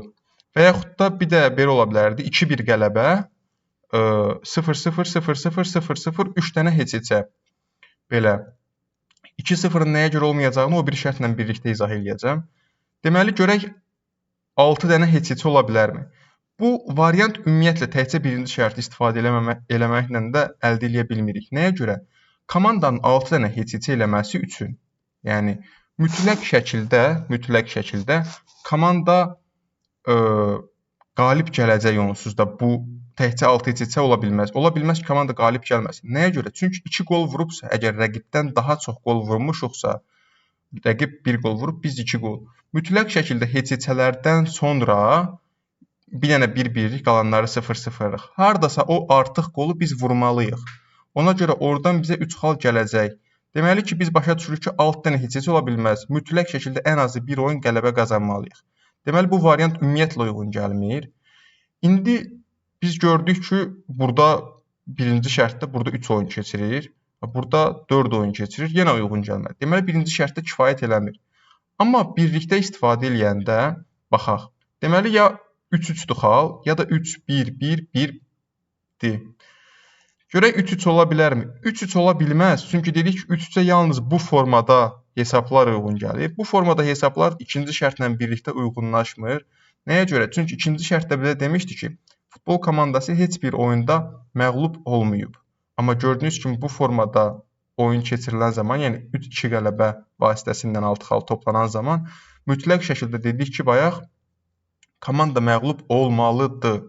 Və yaxud da bir də belə ola bilərdi. 2-1 qələbə, 0-0, 0-0, 0-0, 3 dənə heç-heçə. Belə. 2-0-ın nəyə görə olmayacağını o bir şərtlə birlikdə izah edəcəm. Deməli, görək 6 dənə heç-heçə ola bilərmi? Bu variant ümumiyyətlə təkcə birinci şərti istifadə eləməklə də əldə edə bilmirik. Nəyə görə? Komandanın 6 dənə heç-heçə eləməsi üçün, yəni mütləq şəkildə komanda qalib gələcək onsuz da bu təkcə 6 heç-heçə ola bilməz. Ola bilməz ki, komanda qalib gəlməsin. Nəyə görə? Çünki 2 qol vurubsa, əgər rəqibdən daha çox qol vurmuşuqsa, rəqib 1 qol vurub, biz 2 qol. Mütləq şəkildə heç-heçələrdən sonra bir dənə 1-1, qalanları 0-0-lıq. Hardasa o artıq qolu biz vurmalıyıq. Ona görə oradan bizə 3 xal gələcək. Deməli ki, biz başa düşürük ki, 6 dənə heç ola bilməz. Mütləq şəkildə ən azı bir oyun qələbə qazanmalıyıq. Deməli, bu variant ümumiyyətlə uyğun gəlmir. İndi biz gördük ki, burada birinci şərtdə burada 3 oyun keçirir. Burada 4 oyun keçirir. Yenə uyğun gəlmədi. Deməli, birinci şərtdə kifayət eləmir. Amma birlikdə istifadə eləyəndə baxaq. Deməli, ya 3-3-dür xal, ya da 3-1-1-1-dir. Görək 3-3 ola bilərmi? 3-3 ola bilməz. Çünki dedik ki, 3-3-ə yalnız bu formada hesablar uyğun gəlir. Bu formada hesablar ikinci şərtlə birlikdə uyğunlaşmır. Nəyə görə? Çünki ikinci şərtdə bizə demişdi ki, futbol komandası heç bir oyunda məğlub olmayıb. Amma gördüyünüz kimi bu formada oyun keçirilən zaman, yəni 3-2 qələbə vasitəsilə 6 xal toplanan zaman mütləq şəkildə dedik ki, bayaq komanda məğlub olmalıdır.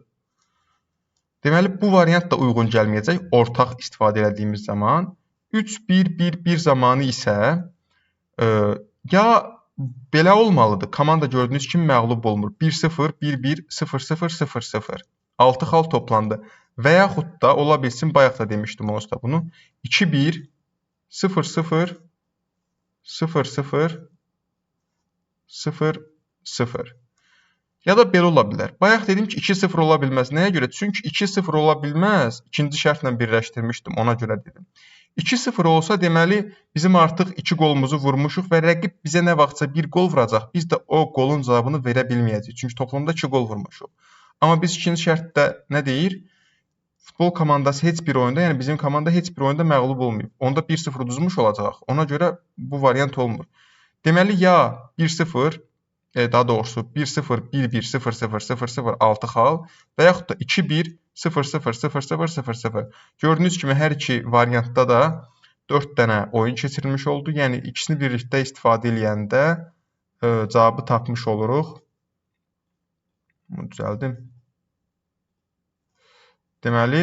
Deməli, bu variant da uyğun gəlməyəcək ortaq istifadə etdiyimiz zaman. 3-1-1-1 zamanı isə ya belə olmalıdır. Komanda gördüyünüz kimi məğlub olmur. 1-0, 1-1, 0-0, 0-0. 6 xal toplandı. Və yaxud da ola bilsin, bayaq da demişdim onsuz da bunu. 2-1, 0-0, 0-0, 0-0. Ya da belə ola bilər. Bayaq dedim ki, 2-0 ola bilməz. Nəyə görə? Çünki 2-0 ola bilməz. İkinci şərtlə birləşdirmişdim, ona görə dedim. 2-0 olsa, deməli, bizim artıq 2 qolumuzu vurmuşuq və rəqib bizə nə vaxtsa bir qol vuracaq. Biz də o qolun cavabını verə bilməyəcəyik. Çünki toplamda 2 qol vurmuşuq. Amma biz ikinci şərtdə nə deyir? Futbol komandası heç bir oyunda, yəni bizim komanda heç bir oyunda məğlub olmayıb. Onda 1-0 uduzmuş olacaq. Ona görə bu variant olmur. Deməli, ya 1-0, daha doğrusu 1-0, 1-1, 0-0, 0-0, 6 xal və yaxud da 2-1, 0-0, 0-0, 0-0. Gördüyünüz kimi hər iki variantda da 4 dənə oyun keçirilmiş oldu. Yəni ikisini birlikdə istifadə edəndə cavabı tapmış oluruq. Bunu düzəldim. Deməli,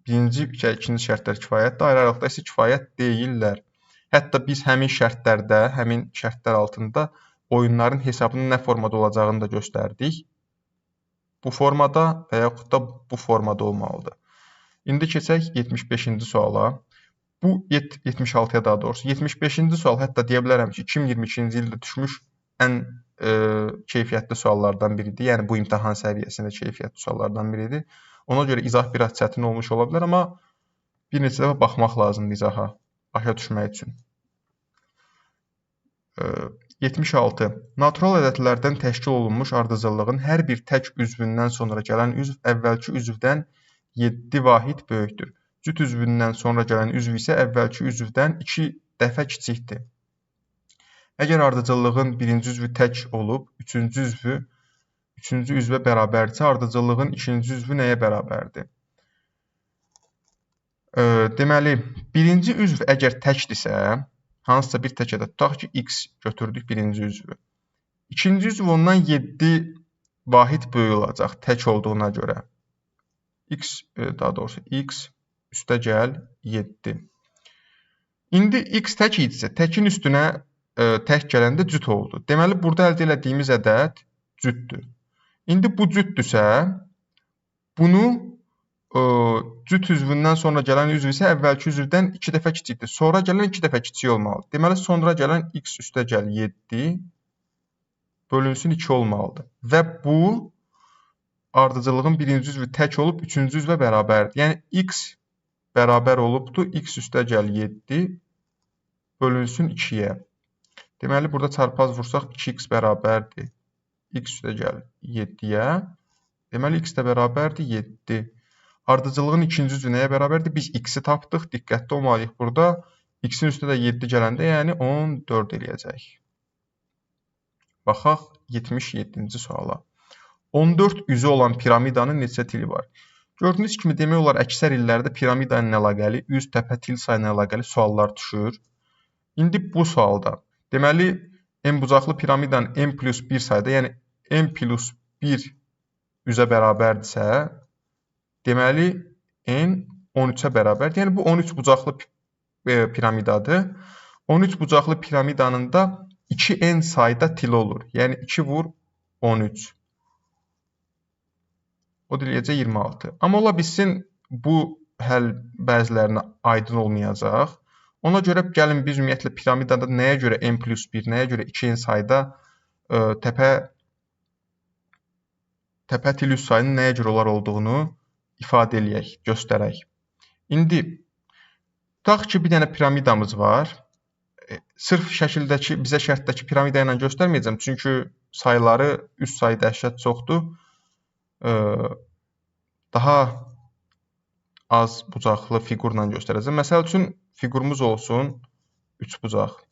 birinci və ikinci şərtlər kifayətdir, ayrı aralıqda isə kifayət deyillər. Hətta biz həmin şərtlər altında oyunların hesabının nə formada olacağını da göstərdik. Bu formada və yaxud da bu formada olmalıdır. İndi keçək 75-ci suala. Bu 76-ya daha doğrusu. 75-ci sual hətta deyə bilərəm ki, 2022-ci ildə düşmüş ən keyfiyyətli suallardan biridir. Yəni bu imtahan səviyyəsində keyfiyyətli suallardan biridir. Ona görə izah biraz çətin olmuş ola bilər, amma bir neçə dəfə baxmaq lazımdır izaha, başa düşmək üçün. 76. Natural ədədlərdən təşkil olunmuş ardıcıllığın hər bir tək üzvündən sonra gələn üzv əvvəlki üzvdən 7 vahid böyükdür. Cüt üzvündən sonra gələn üzv isə əvvəlki üzvdən 2 dəfə kiçikdir. Əgər ardıcıllığın birinci üzvü tək olub, üçüncü üzvə bərabərdirsə, ardıcıllığın ikinci üzvü nəyə bərabərdir? Deməli, birinci üzv əgər təkdirsə, hansısa bir tək ədəd tutaq ki, x götürdük birinci üzvü. İkinci üzv ondan 7 vahid böyük olacaq tək olduğuna görə. Daha doğrusu x üstəgəl 7. İndi x tək idisə, təkin üstünə tək gələndə cüt oldu. Deməli, burada əldə etdiyimiz ədəd cütdür. İndi bu cütdürsə, bunu cüt üzvündən sonra gələn üzv isə əvvəlki üzvdən 2 dəfə kiçikdir. Sonra gələn 2 dəfə kiçik olmalıdır. Deməli, sonra gələn x üstəgəl 7 bölünsün 2 olmalıdır. Və bu ardıcıllığın birinci üzvü tək olub, üçüncü üzvə bərabərdir. Yəni, x bərabər olubdur, x üstəgəl 7 bölünsün 2-yə. Deməli, burada çarpaz vursaq 2x bərabərdir x üstəgəl 7-yə. Deməli, x də bərabərdir 7. Ardıcıllığın ikinci üzvü nəyə bərabərdir? Biz x-i tapdıq. Diqqətli olmalıyıq burada. X-in üstə də 7 gələndə, yəni 14 eləyəcək. Baxaq 77-ci suala. 14 üzü olan piramidanın neçə tili var? Gördüyünüz kimi demək olar əksər illərdə piramida ilə əlaqəli, üz, təpə, til sayı ilə əlaqəli suallar düşür. İndi bu sualda deməli, n bucaqlı piramidanın n plus 1 sayda, yəni n plus 1 üzə bərabərdirsə, deməli, n 13-ə bərabərdir. Yəni, bu 13 bucaqlı piramidadır. 13 bucaqlı piramidanın da 2n sayda tili olur. Yəni, 2 vur 13. O da eləyəcək 26. Amma ola bilsin, bu bəzilərinə aydın olmayacaq. Ona görə gəlin biz ümumiyyətlə piramidada nəyə görə n+1, nəyə görə 2n sayda təpə til üst sayının nəyə görə olar olduğunu ifadə eləyək, göstərək. İndi tutaq ki, bir dənə piramidamız var. Sırf şəkildəki, bizə şərtdəki piramida ilə göstərməyəcəm, çünki sayları, üst sayı dəhşət çoxdur. Daha az bucaqlı fiqurla göstərəcəm. Məsəl üçün, fiqurumuz olsun 3 bucaq.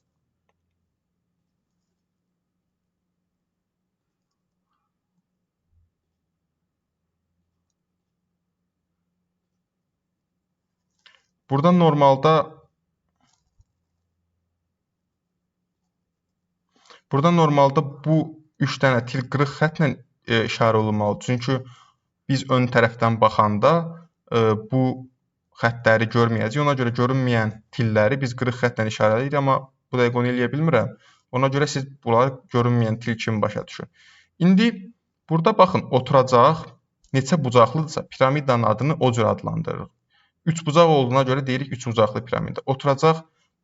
Burada normalda bu 3 dənə til qırıq xətlə işarə olunmalıdır. Çünki biz ön tərəfdən baxanda bu xəttləri görməyəcəyik. Ona görə görünməyən tilləri biz qırıq xətlə işarə edirik, amma bu dəqiqə onu eləyə bilmirəm. Ona görə siz bunları görünməyən til kimi başa düşün. İndi burada baxın, oturacaq neçə bucaqlıdırsa piramidanın adını o cür adlandırırıq. 3 bucaq olduğuna görə deyirik 3 bucaqlı piramida. Oturacaq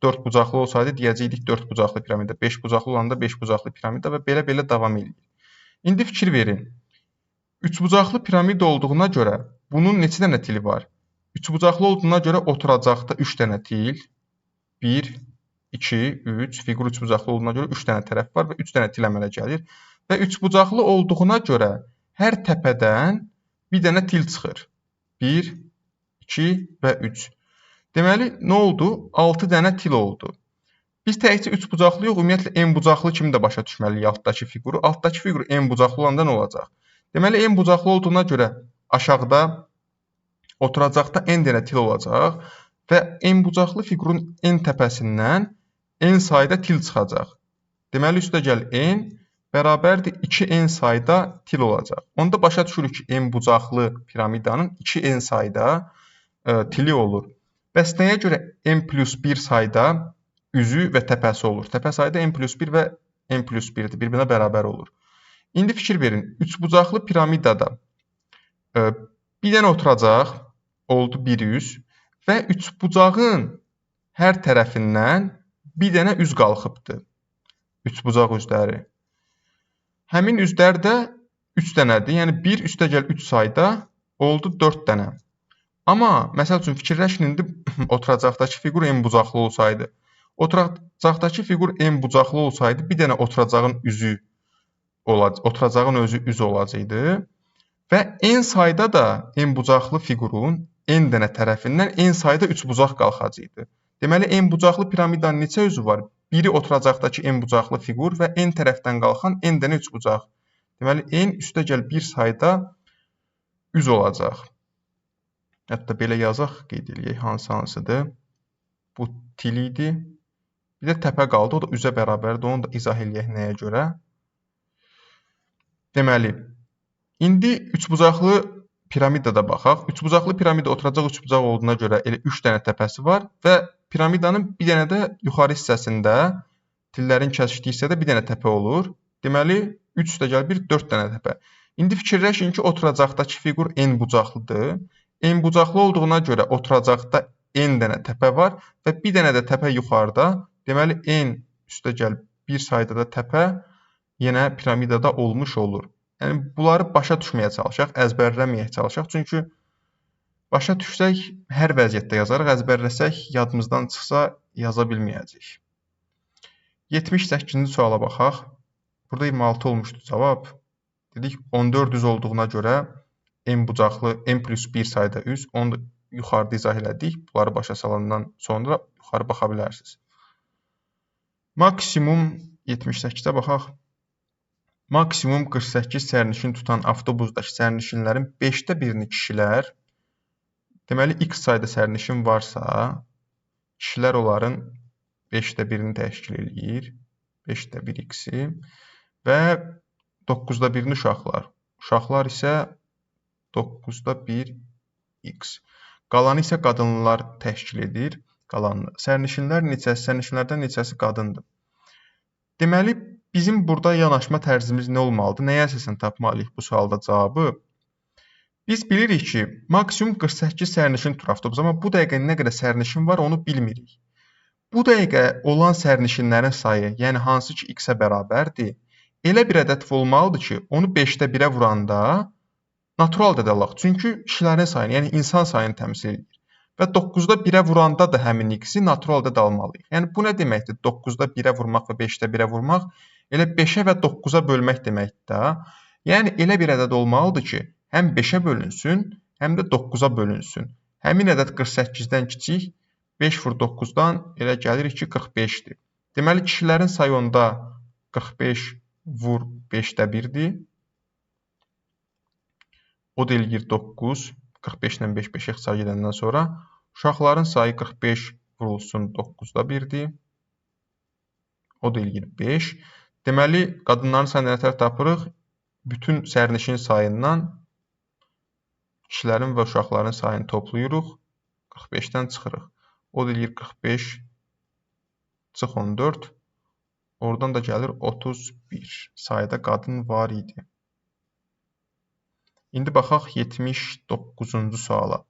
4 bucaqlı olsaydı deyəcəkdik 4 bucaqlı piramida. 5 bucaqlı olanda 5 bucaqlı piramida və belə davam edir. İndi fikir verin. 3 bucaqlı piramida olduğuna görə bunun neçə dənə tili var? 3 bucaqlı olduğuna görə oturacaqda 3 dənə til. 1, 2, 3. Fiqur 3 bucaqlı olduğuna görə 3 dənə tərəf var və 3 dənə til əmələ gəlir. Və 3 bucaqlı olduğuna görə hər təpədən bir dənə til çıxır. 1, 2 və 3. Deməli, nə oldu? 6 dənə til oldu. Biz təkcə 3 bucaqlı yox, ümumiyyətlə n bucaqlı kimi də başa düşməliyik altdakı fiquru. Altdakı fiqur n bucaqlı olanda nə olacaq? Deməli, n bucaqlı olduğuna görə aşağıda oturacaqda n dənə til olacaq və n bucaqlı fiqurun n təpəsindən n sayda til çıxacaq. Deməli, üstə gəl n bərabərdir 2n sayda til olacaq. Onda başa düşürük ki, n bucaqlı piramidanın 2n sayda tili olur. Bəs nəyə görə n+1 sayda üzü və təpəsi olur? Təpə sayda n+1 və n+1-dir, bir-birinə bərabər olur. İndi fikir verin, 3 bucaqlı piramidada bir dənə oturacaq, oldu bir üz və 3 bucağın hər tərəfindən bir dənə üz qalxıbdır. 3 bucaq üzləri. Həmin üzlər də 3 dənədir, yəni 1 üstə gəl 3 sayda oldu 4 dənə. Amma, məsəl üçün, fikirləşin, indi oturacaqdakı fiqur n bucaqlı olsaydı. Oturacaqdakı fiqur n bucaqlı olsaydı, bir dənə oturacağın özü üz olacaqdı. Və n sayda da n bucaqlı fiqurun n dənə tərəfindən n sayda 3 bucaq qalxacaqdı. Deməli, n bucaqlı piramidanın neçə üzü var? Biri oturacaqdakı n bucaqlı fiqur və n tərəfdən qalxan n dənə 3 bucaq. Deməli, n üstə gəl 1 sayda üz olacaq. Hətta belə yazaq, qeyd edək, hansıdır. Bu til idi. Bir də təpə qaldı, o da üzə bərabərdir. Onu da izah eləyək nəyə görə. Deməli, indi 3 bucaqlı piramidada baxaq. 3 bucaqlı piramida oturacaq 3 bucaq olduğuna görə elə 3 dənə təpəsi var və piramidanın bir dənə də yuxarı hissəsində, tillərin kəsişdiyi hissədə bir dənə təpə olur. Deməli, 3 üstə gəl 1, 4 dənə təpə. İndi fikirləşin ki, oturacaqdakı fiqur n bucaqlıdır. N bucaqlı olduğuna görə oturacaqda n dənə təpə var və bir dənə də təpə yuxarıda. Deməli, n üstə gəl 1 sayda da təpə yenə piramidada olmuş olur. Yəni, bunları başa düşməyə çalışaq, əzbərləməyə çalışaq. Çünki başa düşsək, hər vəziyyətdə yazarıq, əzbərləsək, yadımızdan çıxsa yaza bilməyəcək. 78-ci suala baxaq. Burada 26 olmuşdu cavab. Dedik, 14 düz olduğuna görə n bucaqlı, n+1 sayda üz, onu da yuxarıda izah elədik. Bunları başa salandan sonra yuxarı baxa bilərsiniz. Maksimum 78-də baxaq. Maksimum 48 sərnişin tutan avtobusdakı sərnişinlərin 5də birini kişilər, deməli, x sayda sərnişin varsa, kişilər onların 5də birini təşkil edir, 5də 1x-i və 9da birini uşaqlar. Uşaqlar isə 9da 1x. Qalanı isə qadınlar təşkil edir. Sərnişinlərdən neçəsi qadındır? Deməli, bizim burada yanaşma tərzimiz nə olmalıdır? Nəyə əsasən tapmalıyıq bu sualda cavabı? Biz bilirik ki, maksimum 48 sərnişin tur avtobusu, amma bu dəqiqə nə qədər sərnişin var, onu bilmirik. Bu dəqiqə olan sərnişinlərin sayı, yəni hansı ki x-ə bərabərdir, elə bir ədəd olmalıdır ki, onu 5-də 1-ə vuranda natural ədəd alaq. Çünki kişilərin sayını, yəni insan sayını təmsil edir. Və 9-da 1-ə vuranda da həmin x-i natural ədəd almalıyıq. Yəni bu nə deməkdir? 9-da 1-ə vurmaq və 5-də 1-ə vurmaq elə 5-ə və 9-a bölmək deməkdir də. Yəni elə bir ədəd olmalıdır ki, həm 5-ə bölünsün, həm də 9-a bölünsün. Həmin ədəd 48-dən kiçik, 5 vur 9-dan elə gəlir ki, 45-dir. Deməli, kişilərin sayı onda 45 vur 5-də 1-dir. O da eləyir 9, 45 ilə 5 5-ə ixtisar gedəndən sonra. Uşaqların sayı 45 vurulsun 9-da 1-dir. O da eləyir 5. Deməli, qadınların sayını nə tərəf tapırıq? Bütün sərnişin sayından kişilərin və uşaqların sayını toplayırıq. 45-dən çıxırıq. O da eləyir 45 çıx 14. Oradan da gəlir 31. Sayda qadın var idi. İndi baxaq 79-cu suala.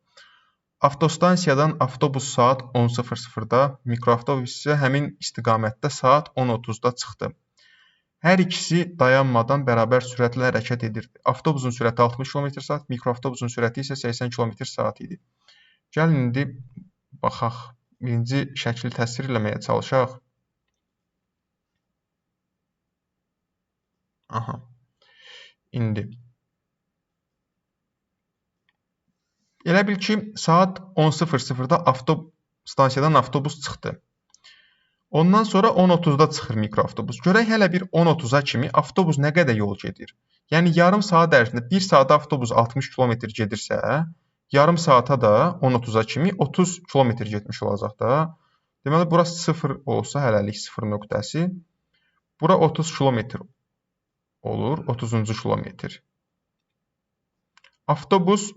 Avtostansiyadan avtobus saat 10:00-da, mikroavtobus isə həmin istiqamətdə saat 10:30-da çıxdı. Hər ikisi dayanmadan bərabər sürətlə hərəkət edirdi. Avtobusun sürəti 60 km/s, mikroavtobusun sürəti isə 80 km/s idi. Gəlin indi baxaq, birinci şəkli təsvir eləməyə çalışaq. Aha. İndi elə bil ki, saat 10:00-da stansiyadan avtobus çıxdı. Ondan sonra 10:30-da çıxır mikroavtobus. Görək hələ bir 10:30-a kimi avtobus nə qədər yol gedir? Yəni yarım saat ərzində 1 saata avtobus 60 km gedirsə, yarım saata da 10:30-a kimi 30 km getmiş olacaq da. Deməli, bura 0 olsa hələlik 0 nöqtəsi, bura 30 km olur, 30-cu kilometr. Avtobus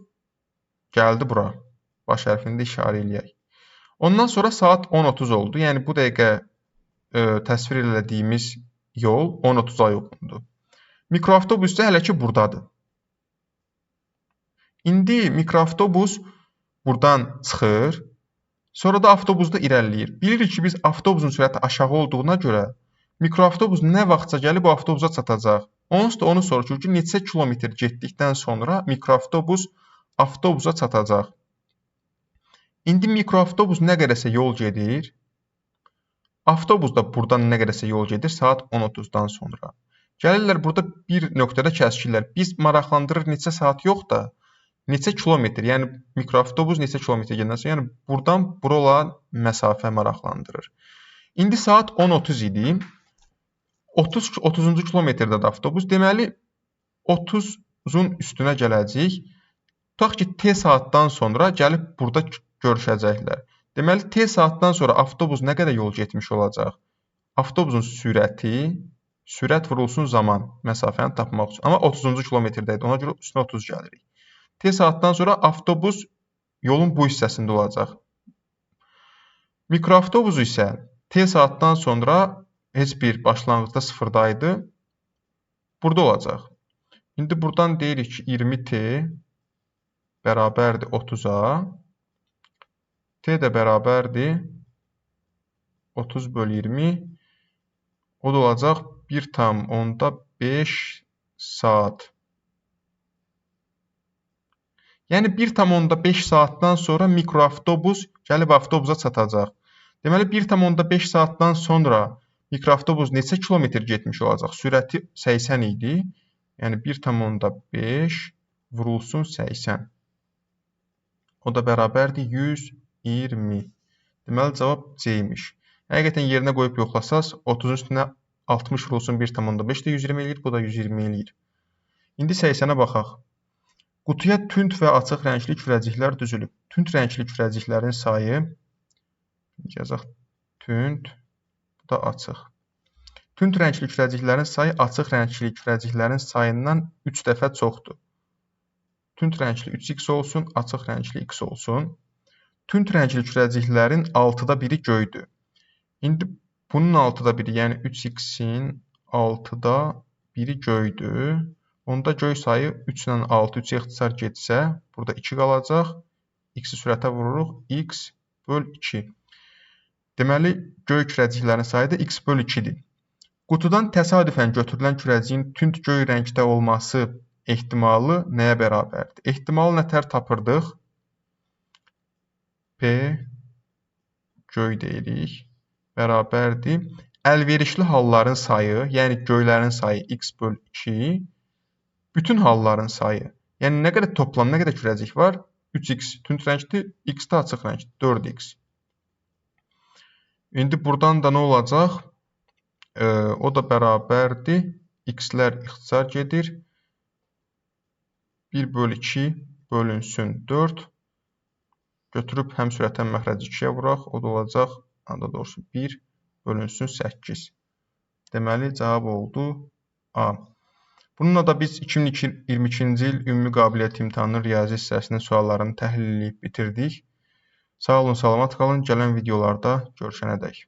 gəldi bura. Baş hərfində işarə eləyək. Ondan sonra saat 10:30 oldu. Yəni bu dəqiqə təsvir elədiyimiz yol 10:30-a yolundu. Mikroavtobus isə hələ ki burdadır. İndi mikroavtobus buradan çıxır. Sonra da avtobusda irəliləyir. Bilirik ki, biz avtobusun sürəti aşağı olduğuna görə mikroavtobus nə vaxtsa gəlib bu avtobusa çatacaq. Onsuz da onu soruşur ki, neçə kilometr getdikdən sonra mikroavtobus avtobusa çatacaq. İndi mikroavtobus nə qədərsə yol gedir. Avtobus da buradan nə qədərsə yol gedir saat 10:30-dan sonra. Gəlirlər burada bir nöqtədə kəsikirlər. Biz maraqlandırır neçə saat yox da, neçə kilometr, yəni mikroavtobus neçə kilometr gedəndən sonra, yəni buradan bura olan məsafə maraqlandırır. İndi saat 10:30 idi. 30-cu kilometrdə də avtobus. Deməli 30-un üstünə gələcək. Tutaq ki, T saatdan sonra gəlib burada görüşəcəklər. Deməli T saatdan sonra avtobus nə qədər yol getmiş olacaq? Avtobusun sürət vurulsun zaman məsafəni tapmaq üçün. Amma 30-cu kilometrdəydi. Ona görə üstünə 30 gəlirik. T saatdan sonra avtobus yolun bu hissəsində olacaq. Mikroavtobus isə T saatdan sonra heç bir başlanğıcda sıfırdaydı. Burada olacaq. İndi buradan deyirik ki, 20T bərabərdir 30-a. T də bərabərdir 30/20. O da olacaq 1,5 saat. Yəni 1,5 saatdan sonra mikroavtobus gəlib avtobusa çatacaq. Deməli 1,5 saatdan sonra mikroavtobus neçə kilometr getmiş olacaq? Sürəti 80 idi. Yəni 1,5 vurulsun 80. O da bərabərdir 120. Deməli cavab C imiş. Həqiqətən yerinə qoyub yoxlasaz 30-un üstünə 60 vurulsun 1,5 də 120 eləyir. Bu da 120 eləyir. İndi 80-ə baxaq. Qutuya tünd və açıq rəngli kürəciklər düzülüb. Tünd rəngli kürəciklərin sayı yazaq tünd, bu da açıq. Tünd rəngli kürəciklərin sayı açıq rəngli kürəciklərin sayından 3 dəfə çoxdur. Tünd rəngli 3x olsun, açıq rəngli x olsun. Tünd rəngli kürəciklərin 6-da biri göydür. İndi bunun 6-da biri, yəni 3x-in 6-da biri göydür. Onda göy sayı 3 ilə 6 3-ə ixtisar getsə, burada 2 qalacaq. X-i sürətə vururuq. X böl 2. Deməli, göy kürəciklərin sayı da X böl 2-dir. Qutudan təsadüfən götürülən kürəciyin tünd göy rəngdə olması ehtimalı nəyə bərabərdir? Ehtimalı nətər tapırdıq? P göy deyirik. Bərabərdir. Əlverişli halların sayı, yəni göylərin sayı X böl 2. Bütün halların sayı. Yəni nə qədər toplam, nə qədər kürəcik var? 3x tünd rəngdir, x də açıq rəngdir, 4x. İndi buradan da nə olacaq? O da bərabərdir. X-lər ixtisar gedir. 1 bölü 2 bölünsün 4. Götürüb həm sürət həm məxrəci 2-yə vuraq. O da olacaq, daha doğrusu 1 bölünsün 8. Deməli, cavab oldu A. Bununla da biz 2022-ci il ümumi qabiliyyət imtahanının riyazi hissəsinin suallarını təhlil edib bitirdik. Sağ olun, salamat qalın. Gələn videolarda görüşənədək.